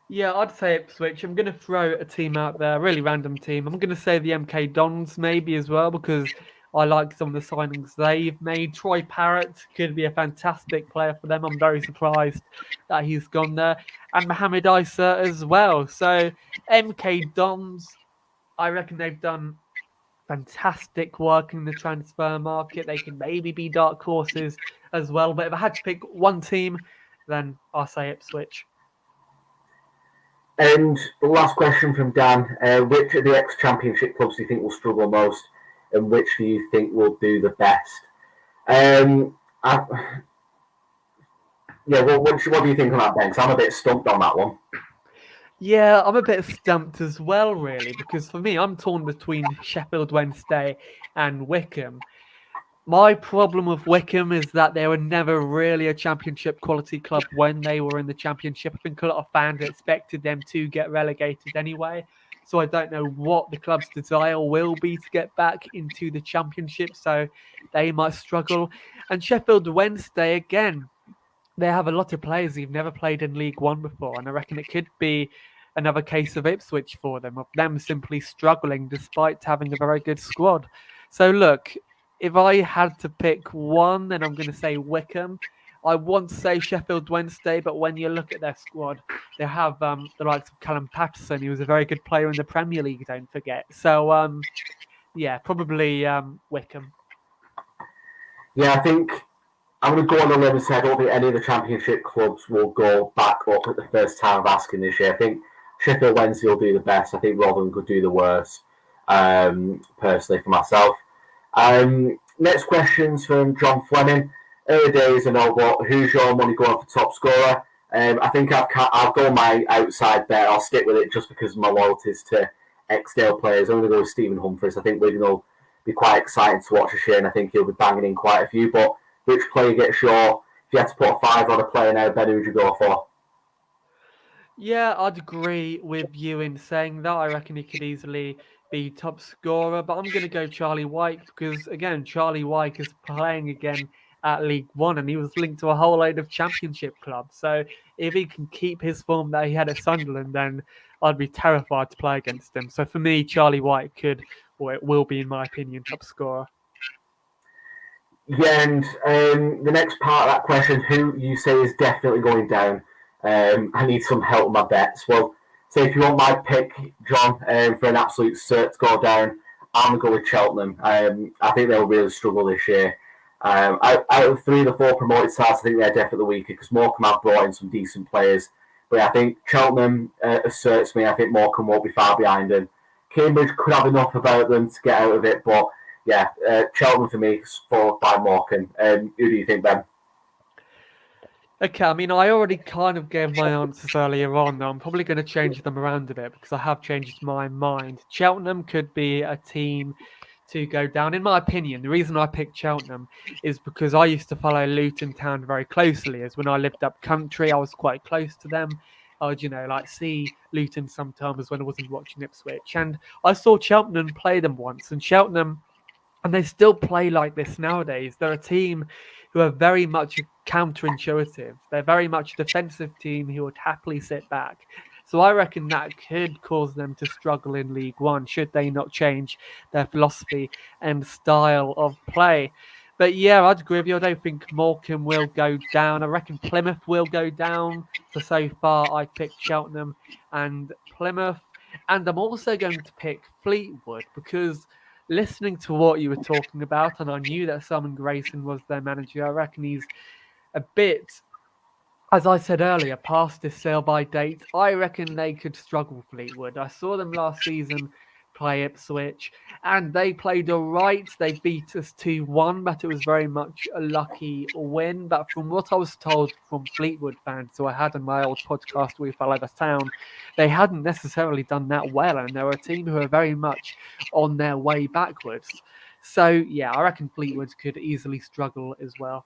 Speaker 2: Yeah, I'd say Ipswich. I'm going to throw a team out there, a really random team. I'm going to say the MK Dons maybe as well because I like some of the signings they've made. Troy Parrott could be a fantastic player for them. I'm very surprised that he's gone there. And Mohamed Issa as well. So MK Dons, I reckon they've done fantastic work in the transfer market. They can maybe be dark horses as well. But if I had to pick one team, then I'll say Ipswich.
Speaker 1: And the last question from Dan, which of the ex-championship clubs do you think will struggle most and which do you think will do the best? What do you think on that, Ben? Because I'm a bit stumped on that one.
Speaker 2: Yeah, I'm a bit stumped as well, really, because for me, I'm torn between Sheffield Wednesday and Wickham. My problem with Wickham is that they were never really a championship quality club when they were in the championship. I think a lot of fans expected them to get relegated anyway. So I don't know what the club's desire will be to get back into the championship. So they might struggle. And Sheffield Wednesday, again, they have a lot of players who've never played in League One before, and I reckon it could be another case of Ipswich for them, of them simply struggling despite having a very good squad. So look, if I had to pick one, then I'm going to say Wickham. I want to say Sheffield Wednesday, but when you look at their squad, they have the likes of Callum Patterson, who was a very good player in the Premier League, don't forget. So, yeah, probably Wickham.
Speaker 1: Yeah, I think I'm going to go on a limb and say I don't think any of the Championship clubs will go back up at the first time of asking this year. I think Sheffield Wednesday will do the best. I think Rotherham could do the worst, personally, for myself. Next question's from John Fleming. Early days, I know, but who's your money going for top scorer? I think I'll go my outside bet. I'll stick with it just because of my loyalties to ex-Dale players. I'm going to go with Stephen Humphries. I think Wigan will be quite exciting to watch this year, and I think he'll be banging in quite a few. But which player gets your? If you had to put a five on a player now, Ben, who would you go for?
Speaker 2: Yeah, I'd agree with you in saying that. I reckon he could easily be top scorer, but I'm going to go Charlie White because, again, Charlie White is playing again at League One and he was linked to a whole load of championship clubs. So if he can keep his form that he had at Sunderland, then I'd be terrified to play against him. So for me, Charlie White could, or it will be, in my opinion, top scorer.
Speaker 1: Yeah, and the next part of that question, who you say is definitely going down? I need some help with my bets. Well, say if you want my pick, John, for an absolute cert to go down, I'm going to go with Cheltenham. I think they'll really struggle this year. Out of three of the four promoted sides, I think they're definitely weaker because Morecambe have brought in some decent players. But yeah, I think Cheltenham asserts me. I think Morecambe won't be far behind them. Cambridge could have enough about them to get out of it, but yeah, Cheltenham for me, followed by Morecambe. Who do you think, Ben?
Speaker 2: Okay, I mean, I already kind of gave my answers earlier on. I'm probably going to change them around a bit because I have changed my mind. Cheltenham could be a team to go down. In my opinion, the reason I picked Cheltenham is because I used to follow Luton Town very closely. As when I lived up country, I was quite close to them. I would, like see Luton sometimes when I wasn't watching Ipswich. And I saw Cheltenham play them once, and Cheltenham and they still play like this nowadays. They're a team who are very much counterintuitive. They're very much a defensive team who would happily sit back. So I reckon that could cause them to struggle in League One should they not change their philosophy and style of play. But yeah, I'd agree with you. I don't think Morecambe will go down. I reckon Plymouth will go down. So far, I picked Cheltenham and Plymouth. And I'm also going to pick Fleetwood because listening to what you were talking about, and I knew that Simon Grayson was their manager. I reckon he's a bit, as I said earlier, past his sell by date. I reckon they could struggle, Fleetwood. I saw them last season play Ipswich, and they played all right. They beat us 2-1, but it was very much a lucky win. But from what I was told from Fleetwood fans who I had on my old podcast, We Follow the Town, they hadn't necessarily done that well, and they were a team who are very much on their way backwards. So, yeah, I reckon Fleetwood could easily struggle as well.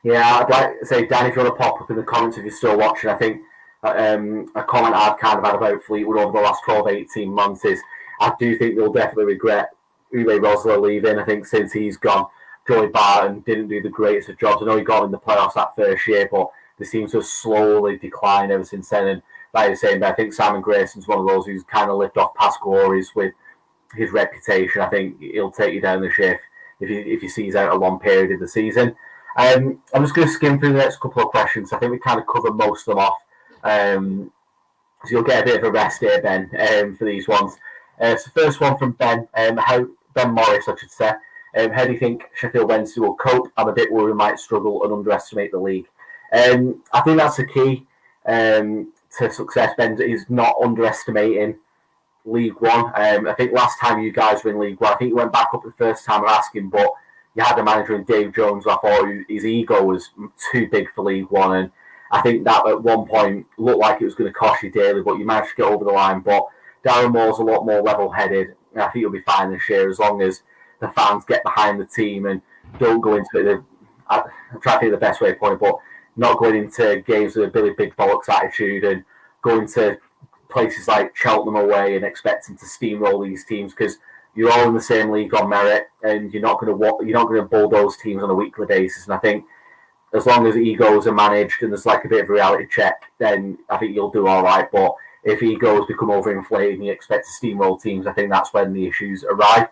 Speaker 1: Yeah, I'd like to say, Dan, if you want to pop up in the comments if you're still watching, I think a comment I've kind of had about Fleetwood over the last 12, 18 months is I do think they'll definitely regret Uwe Rosler leaving. I think since he's gone, Joey Barton didn't do the greatest of jobs. I know he got in the playoffs that first year, but they seem to have slowly declined ever since then. And like you're saying, I think Simon Grayson's one of those who's kind of lived off past glories with his reputation. I think he'll take you down the shift if he sees out a long period of the season. I'm just going to skim through the next couple of questions. I think we kind of covered most of them off. So you'll get a bit of a rest here, Ben, for these ones. So first one from Ben, Ben Morris, I should say. How do you think Sheffield Wednesday will cope? I'm a bit worried we might struggle and underestimate the league. I think that's the key to success, Ben, is not underestimating League One. I think last time you guys were in League One, I think you went back up the first time of asking, but you had a manager in Dave Jones. I thought his ego was too big for League One, and I think that at one point looked like it was going to cost you dearly, but you managed to get over the line. But Darren Moore's a lot more level-headed, and I think he'll be fine this year as long as the fans get behind the team and don't go into it. I'm trying to think of the best way to put it, but not going into games with a Billy Big Bollocks attitude and going to places like Cheltenham away and expecting to steamroll these teams, because you're all in the same league on merit, and you're not going to bulldoze teams on a weekly basis. And I think as long as egos are managed and there's like a bit of a reality check, then I think you'll do all right. But if egos become overinflated and you expect to steamroll teams, I think that's when the issues arrive.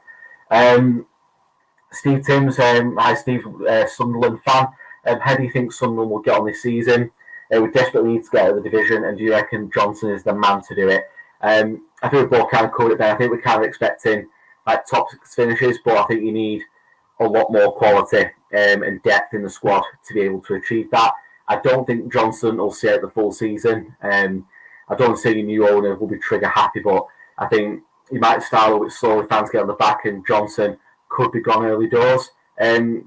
Speaker 1: Steve Timms, hi Steve, Sunderland fan. How do you think Sunderland will get on this season? We desperately need to get out of the division, and do you reckon Johnson is the man to do it? I think we both kind of covered it there. I think we're kind of expecting like top 6 finishes, but I think you need a lot more quality and depth in the squad to be able to achieve that. I don't think Johnson will see out the full season. I don't see any new owner will be trigger happy, but I think he might start a little bit slowly, fans get on the back, and Johnson could be gone early doors.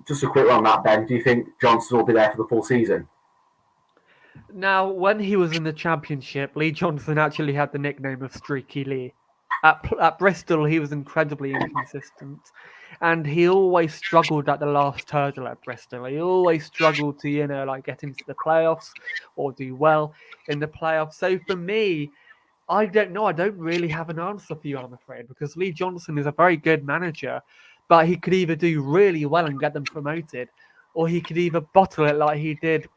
Speaker 1: Just a quick one on that, Ben. Do you think Johnson will be there for the full season?
Speaker 2: Now, when he was in the Championship, Lee Johnson actually had the nickname of Streaky Lee. At Bristol, he was incredibly inconsistent, and he always struggled at the last hurdle at Bristol. He always struggled to, like get into the playoffs or do well in the playoffs. So for me, I don't know. I don't really have an answer for you, I'm afraid, because Lee Johnson is a very good manager, but he could either do really well and get them promoted, or he could either bottle it like he did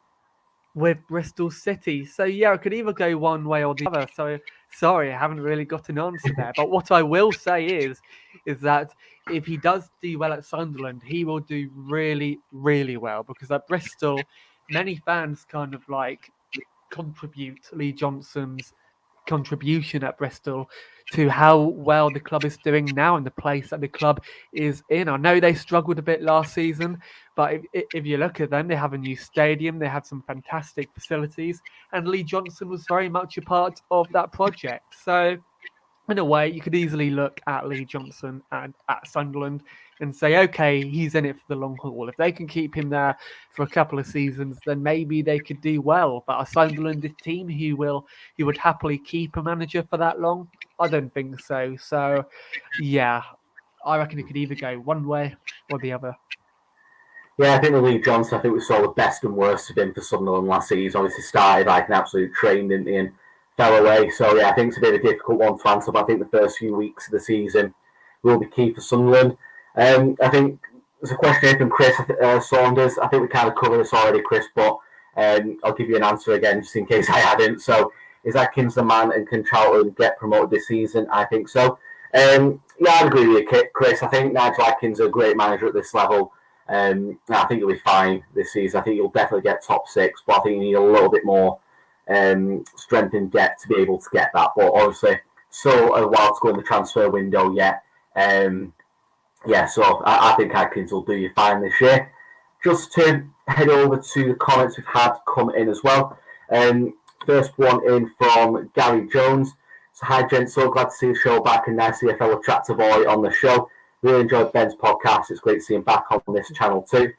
Speaker 2: with Bristol City. So yeah, it could either go one way or the other. So sorry, I haven't really got an answer there. But what I will say is that if he does do well at Sunderland, he will do really, really well, because at Bristol, many fans kind of like contribute Lee Johnson's contribution at Bristol to how well the club is doing now and the place that the club is in. I know they struggled a bit last season, but if you look at them, they have a new stadium, they had some fantastic facilities, and Lee Johnson was very much a part of that project. So in a way, you could easily look at Lee Johnson and at Sunderland and say, okay, he's in it for the long haul. If they can keep him there for a couple of seasons, then maybe they could do well. But a Sunderland team who would happily keep a manager for that long? I don't think so. So, yeah, I reckon it could either go one way or the other.
Speaker 1: Yeah, I think with Lee Johnson, I think we saw the best and worst of him for Sunderland last season. Obviously started like an absolute train, didn't he, and fell away. So yeah, I think it's a bit of a difficult one to answer, but I think the first few weeks of the season will be key for Sunderland. I think there's a question here from Chris Saunders. I think we kind of covered this already, Chris, but I'll give you an answer again just in case I hadn't. So is Atkins the man, and can Charlton get promoted this season? I think so. Yeah, I'd agree with you, Chris. I think Nigel Atkins is a great manager at this level. I think he'll be fine this season. I think he'll definitely get top 6, but I think you need a little bit more strength in depth to be able to get that. But obviously, so a while to go in the transfer window yet. Yeah, so I think Atkins will do you fine this year. Just to head over to the comments we've had come in as well. First one in from Gary Jones. So, hi, gents. So glad to see the show back, and nice to see a fellow Tractor Boy on the show. Really enjoyed Ben's podcast. It's great to see him back on this channel too.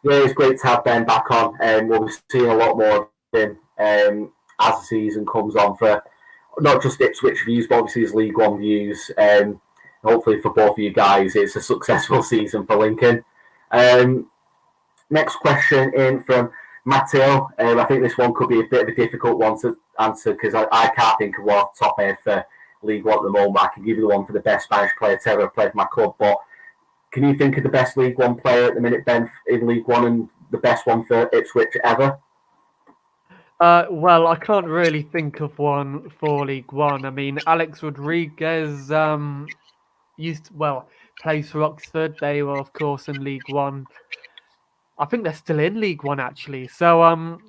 Speaker 1: Yeah, it's great to have Ben back on, and we'll be seeing a lot more of him as the season comes on, for not just Ipswich views, but obviously his League One views. Hopefully for both of you guys, it's a successful season for Lincoln. Next question in from Matteo. I think this one could be a bit of a difficult one to answer, because I can't think of one off the top of my head for League One at the moment. I can give you the one for the best Spanish player to ever play for my club, but can you think of the best League One player at the minute, Ben, in League One, and the best one for Ipswich ever?
Speaker 2: Well, I can't really think of one for League One. I mean, Alex Rodriguez plays for Oxford. They were, of course, in League One. I think they're still in League One, actually. So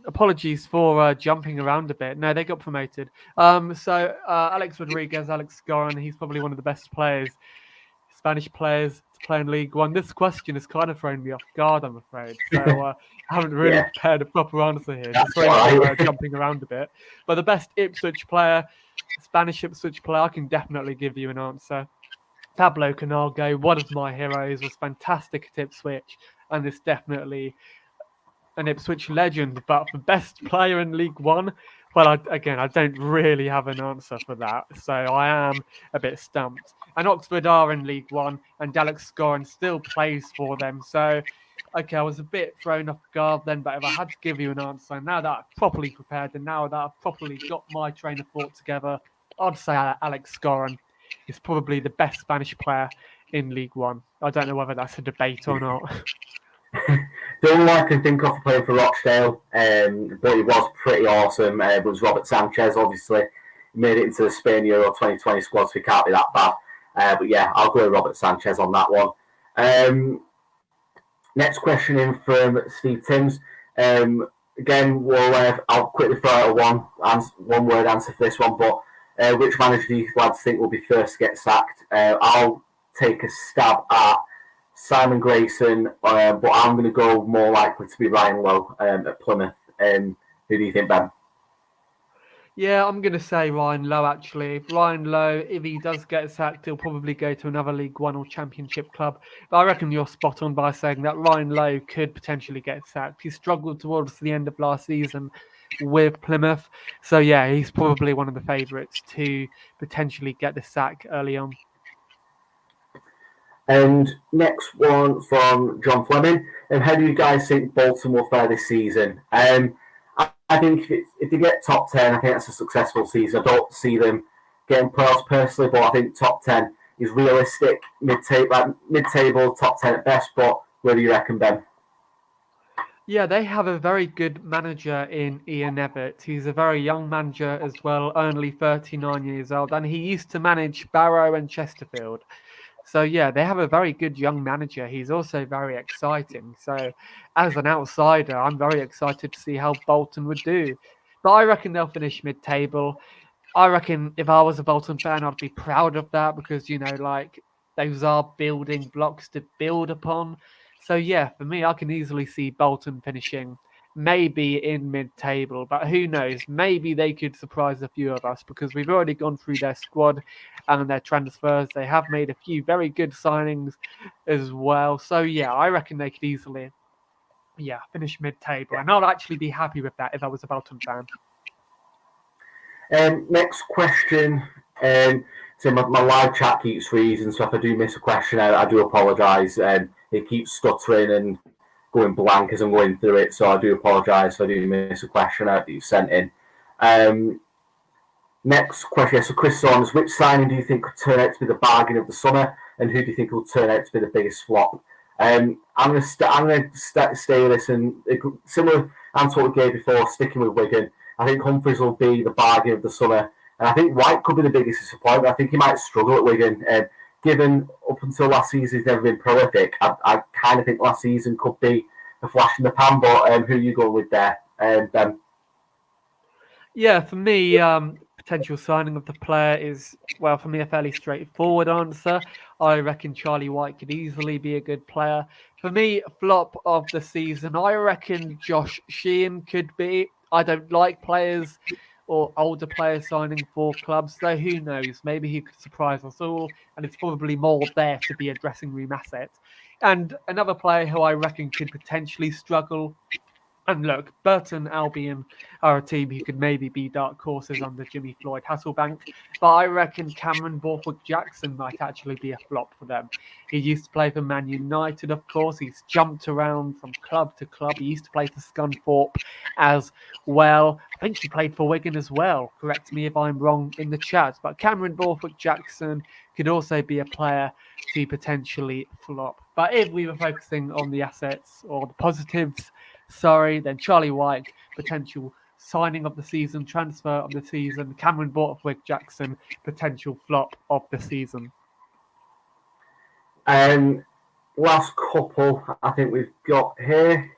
Speaker 2: apologies for jumping around a bit. No, they got promoted. Alex Rodriguez, Alex Goran, he's probably one of the best Spanish players to play in League One. This question has kind of thrown me off guard, I'm afraid. So I haven't really prepared a proper answer here. Just jumping around a bit. But the best Spanish Ipswich player, I can definitely give you an answer. Pablo Canalgo, one of my heroes, was fantastic at Ipswich, and is definitely an Ipswich legend, but for best player in League One, well, I don't really have an answer for that, so I am a bit stumped. And Oxford are in League One, and Alex Scorin still plays for them, so okay, I was a bit thrown off guard then, but if I had to give you an answer, now that I've properly prepared and now that I've properly got my train of thought together, I'd say Alex Scorin is probably the best Spanish player in League One. I don't know whether that's a debate or not.
Speaker 1: The only one I can think of playing for Rochdale, but he was pretty awesome, was Robert Sanchez, obviously. He made it into the Spain Euro 2020 squad, so he can't be that bad. But yeah, I'll go with Robert Sanchez on that one. Next question in from Steve Timms. Again, I'll quickly throw out a one-word answer for this one, but which manager do you lads think will be first to get sacked? I'll take a stab at Simon Grayson, but I'm going to go more likely to be Ryan Lowe at Plymouth. Who do you think, Ben?
Speaker 2: Yeah, I'm going to say Ryan Lowe, actually. Ryan Lowe, if he does get sacked, he'll probably go to another League One or Championship club. But I reckon you're spot on by saying that Ryan Lowe could potentially get sacked. He struggled towards the end of last season with Plymouth. So, yeah, he's probably one of the favourites to potentially get the sack early on.
Speaker 1: And next one from John Fleming. How do you guys think Bolton will fare this season? I think if they get top 10, I think that's a successful season. I don't see them getting playoffs personally, but I think top 10 is realistic. Mid-table, top 10 at best, but where do you reckon, Ben?
Speaker 2: Yeah, they have a very good manager in Ian Evatt. He's a very young manager as well, only 39 years old, and he used to manage Barrow and Chesterfield. So, yeah, they have a very good young manager. He's also very exciting. So, as an outsider, I'm very excited to see how Bolton would do. But I reckon they'll finish mid-table. I reckon if I was a Bolton fan, I'd be proud of that because, those are building blocks to build upon. So, yeah, for me, I can easily see Bolton finishing maybe in mid-table, but who knows? Maybe they could surprise a few of us because we've already gone through their squad and their transfers. They have made a few very good signings as well. So, yeah, I reckon they could easily, finish mid-table. And I'd actually be happy with that if I was a Bolton fan.
Speaker 1: Next question. So my live chat keeps freezing, so if I do miss a question, I do apologise. It keeps stuttering and going blank as I'm going through it, so I do apologise if I do miss a question that you've sent in. Next question. So Chris Saunders, which signing do you think could turn out to be the bargain of the summer, and who do you think will turn out to be the biggest flop? I'm going to stay with this, and similar answer to what we gave before, sticking with Wigan. I think Humphreys will be the bargain of the summer, and I think White could be the biggest disappointment. I think he might struggle at Wigan. Given up until last season he's never been prolific, I kind of think last season could be a flash in the pan, but who are you going with there, Ben?
Speaker 2: Yeah, for me, potential signing of the player is, well, for me, a fairly straightforward answer. I reckon Charlie White could easily be a good player. For me, flop of the season, I reckon Josh Sheehan could be. I don't like players or older players signing for clubs, so who knows? Maybe he could surprise us all, and it's probably more there to be a dressing room asset. And another player who I reckon could potentially struggle. And look, Burton Albion are a team who could maybe be dark horses under Jimmy Floyd Hasselbank, but I reckon Cameron Borthwick-Jackson might actually be a flop for them. He used to play for Man United, of course. He's jumped around from club to club. He used to play for Scunthorpe as well. I think he played for Wigan as well. Correct me if I'm wrong in the chat. But Cameron Borthwick-Jackson could also be a player to potentially flop. But if we were focusing on the assets or the positives, then Charlie White, potential signing of the season, transfer of the season, Cameron Borthwick-Jackson, potential flop of the season.
Speaker 1: Last couple I think we've got here.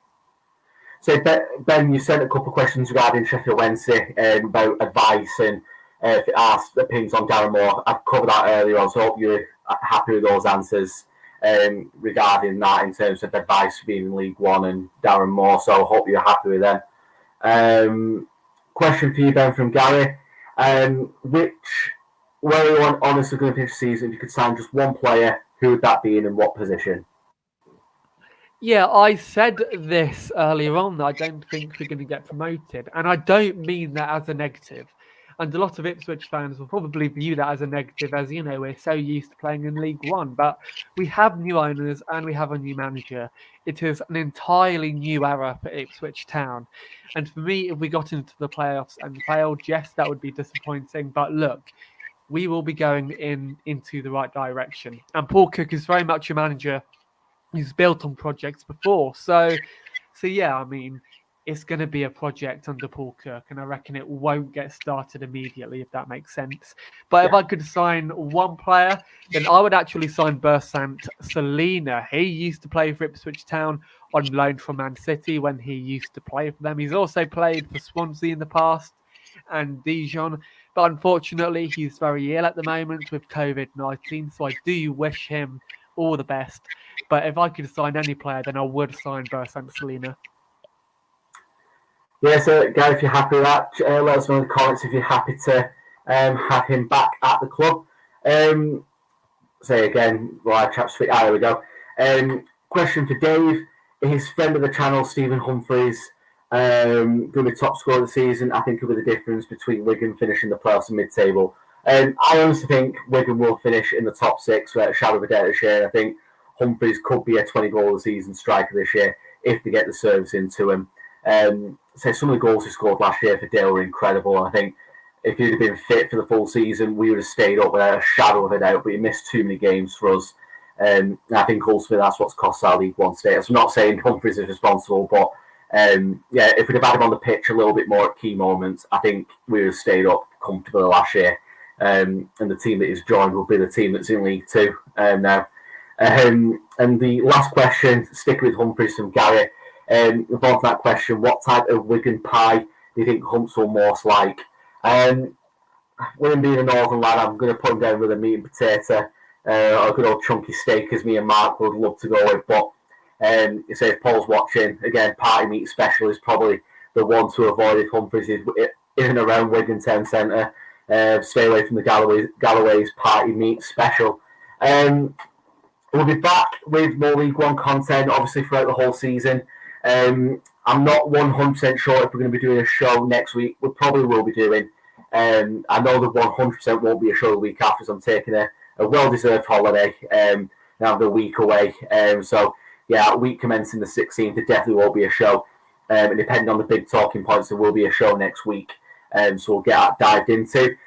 Speaker 1: So Ben, you sent a couple of questions regarding Sheffield Wednesday about advice and if it asked opinions on Darren Moore. I've covered that earlier on, so I hope you're happy with those answers. Regarding that in terms of advice for being in League One and Darren Moore, so I hope you're happy with them. Question for you, Ben, from Gary. Where are you honestly going to finish the season? If you could sign just one player, who would that be and in what position?
Speaker 2: Yeah, I said this earlier on that I don't think we're going to get promoted, and I don't mean that as a negative. And a lot of Ipswich fans will probably view that as a negative, as you know, we're so used to playing in League One. But we have new owners and we have a new manager. It is an entirely new era for Ipswich Town. And for me, if we got into the playoffs and failed, yes, that would be disappointing. But look, we will be going into the right direction. And Paul Cook is very much a manager who's built on projects before. So yeah, I mean, it's going to be a project under Paul Kirk, and I reckon it won't get started immediately, if that makes sense. But if I could sign one player, then I would actually sign Bersant Selina. He used to play for Ipswich Town on loan from Man City when he used to play for them. He's also played for Swansea in the past and Dijon. But unfortunately, he's very ill at the moment with COVID-19. So I do wish him all the best. But if I could sign any player, then I would sign Bersant Selina.
Speaker 1: Yeah, so guys, if you're happy with that, let us know in the comments if you're happy to have him back at the club. Say again, live chat street. There we go. Question for Dave: is friend of the channel, Stephen Humphreys, going to be top scorer of the season? I think it'll be the difference between Wigan finishing the playoffs and mid-table. I honestly think Wigan will finish in the top six without a shadow of a doubt this year. I think Humphreys could be a 20-goal a season striker this year if they get the service into him. So some of the goals he scored last year for Dale were incredible. I think if he'd have been fit for the full season, we would have stayed up without a shadow of a doubt. But he missed too many games for us. And I think ultimately that's what's cost our League One status. I'm not saying Humphreys is responsible, but yeah, if we'd have had him on the pitch a little bit more at key moments, I think we would have stayed up comfortably last year. And the team that he's joined will be the team that's in League Two now. And the last question, sticking with Humphreys from Gary, involved that question: what type of Wigan pie do you think Humps will most like? With him being a northern lad, I'm going to put him down with a meat and potato, or a good old chunky steak, as me and Mark would love to go with. But you say if Paul's watching, again, party meat special is probably the one to avoid if Humphreys is in and around Wigan Town Centre. Stay away from the Galloway's party meat special. We'll be back with more League One content, obviously, throughout the whole season. I'm not 100% sure if we're going to be doing a show next week. We probably will be doing. I know that 100% won't be a show the week after, so I'm taking a well-deserved holiday now the week away. So, yeah, week commencing the 16th, there definitely won't be a show. And depending on the big talking points, there will be a show next week. So we'll get that dived into.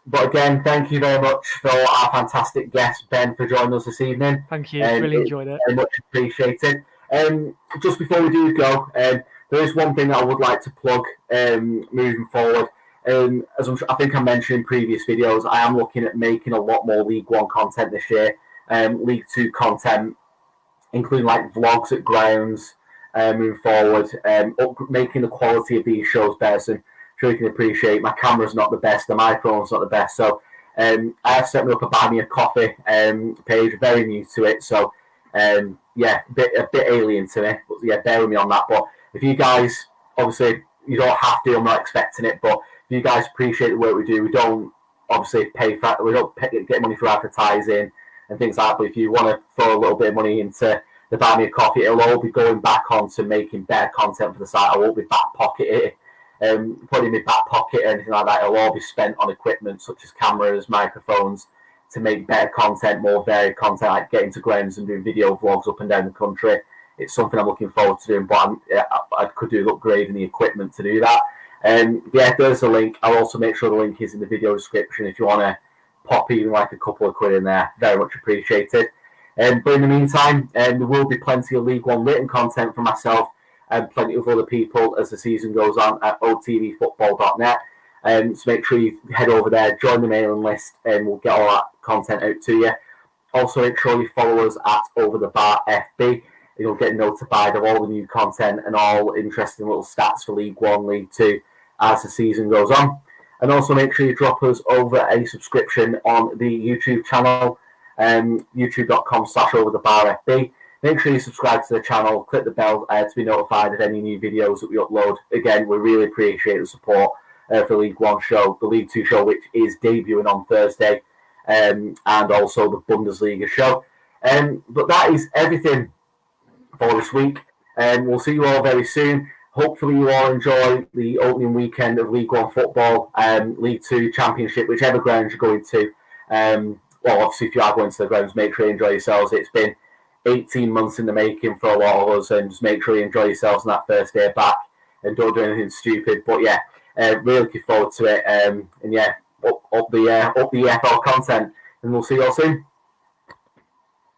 Speaker 1: But again, thank you very much for our fantastic guest, Ben, for joining us this evening.
Speaker 2: Thank you. Really enjoyed it.
Speaker 1: Very much appreciated. Just before we do go, there is one thing that I would like to plug moving forward. As I think I mentioned in previous videos, I am looking at making a lot more League One content this year. League Two content, including like vlogs at grounds, moving forward, making the quality of these shows better. So I'm sure you can appreciate my camera's not the best, the microphone's not the best. So I have set me up a Buy Me a Coffee page, very new to it. So yeah, a bit alien to me, but yeah, bear with me on that. But if you guys, obviously, you don't have to, I'm not expecting it, but if you guys appreciate the work we do, we don't obviously get money for advertising and things like that. But if you want to throw a little bit of money into the Buy Me a Coffee, it'll all be going back on to making better content for the site. I won't be back putting in my back pocket or anything like that. It'll all be spent on equipment such as cameras, microphones, to make better content, more varied content, like getting to grounds and doing video vlogs up and down the country. It's something I'm looking forward to doing, but I could do upgrading the equipment to do that. Yeah, there's a link. I'll also make sure the link is in the video description if you want to pop even like a couple of quid in there. Very much appreciated. But in the meantime, there will be plenty of League One written content from myself and plenty of other people as the season goes on at otvfootball.net. So make sure you head over there, join the mailing list, and we'll get all that content out to you. Also, make sure you follow us at Over the Bar FB. You'll get notified of all the new content and all interesting little stats for League One, League Two as the season goes on. And also make sure you drop us over a subscription on the YouTube channel, youtube.com/overthebarfb. Make sure you subscribe to the channel, click the bell to be notified of any new videos that we upload. Again, we really appreciate the support for League One show, the League Two show, which is debuting on Thursday, and also the Bundesliga show. But that is everything for this week. And we'll see you all very soon. Hopefully you all enjoy the opening weekend of League One football, League Two, Championship, whichever grounds you're going to. Well, obviously, if you are going to the grounds, make sure you enjoy yourselves. It's been 18 months in the making for a lot of us, and just make sure you enjoy yourselves on that first day back and don't do anything stupid. But yeah, really looking forward to it. And yeah, up the EFL content, and we'll see you all soon.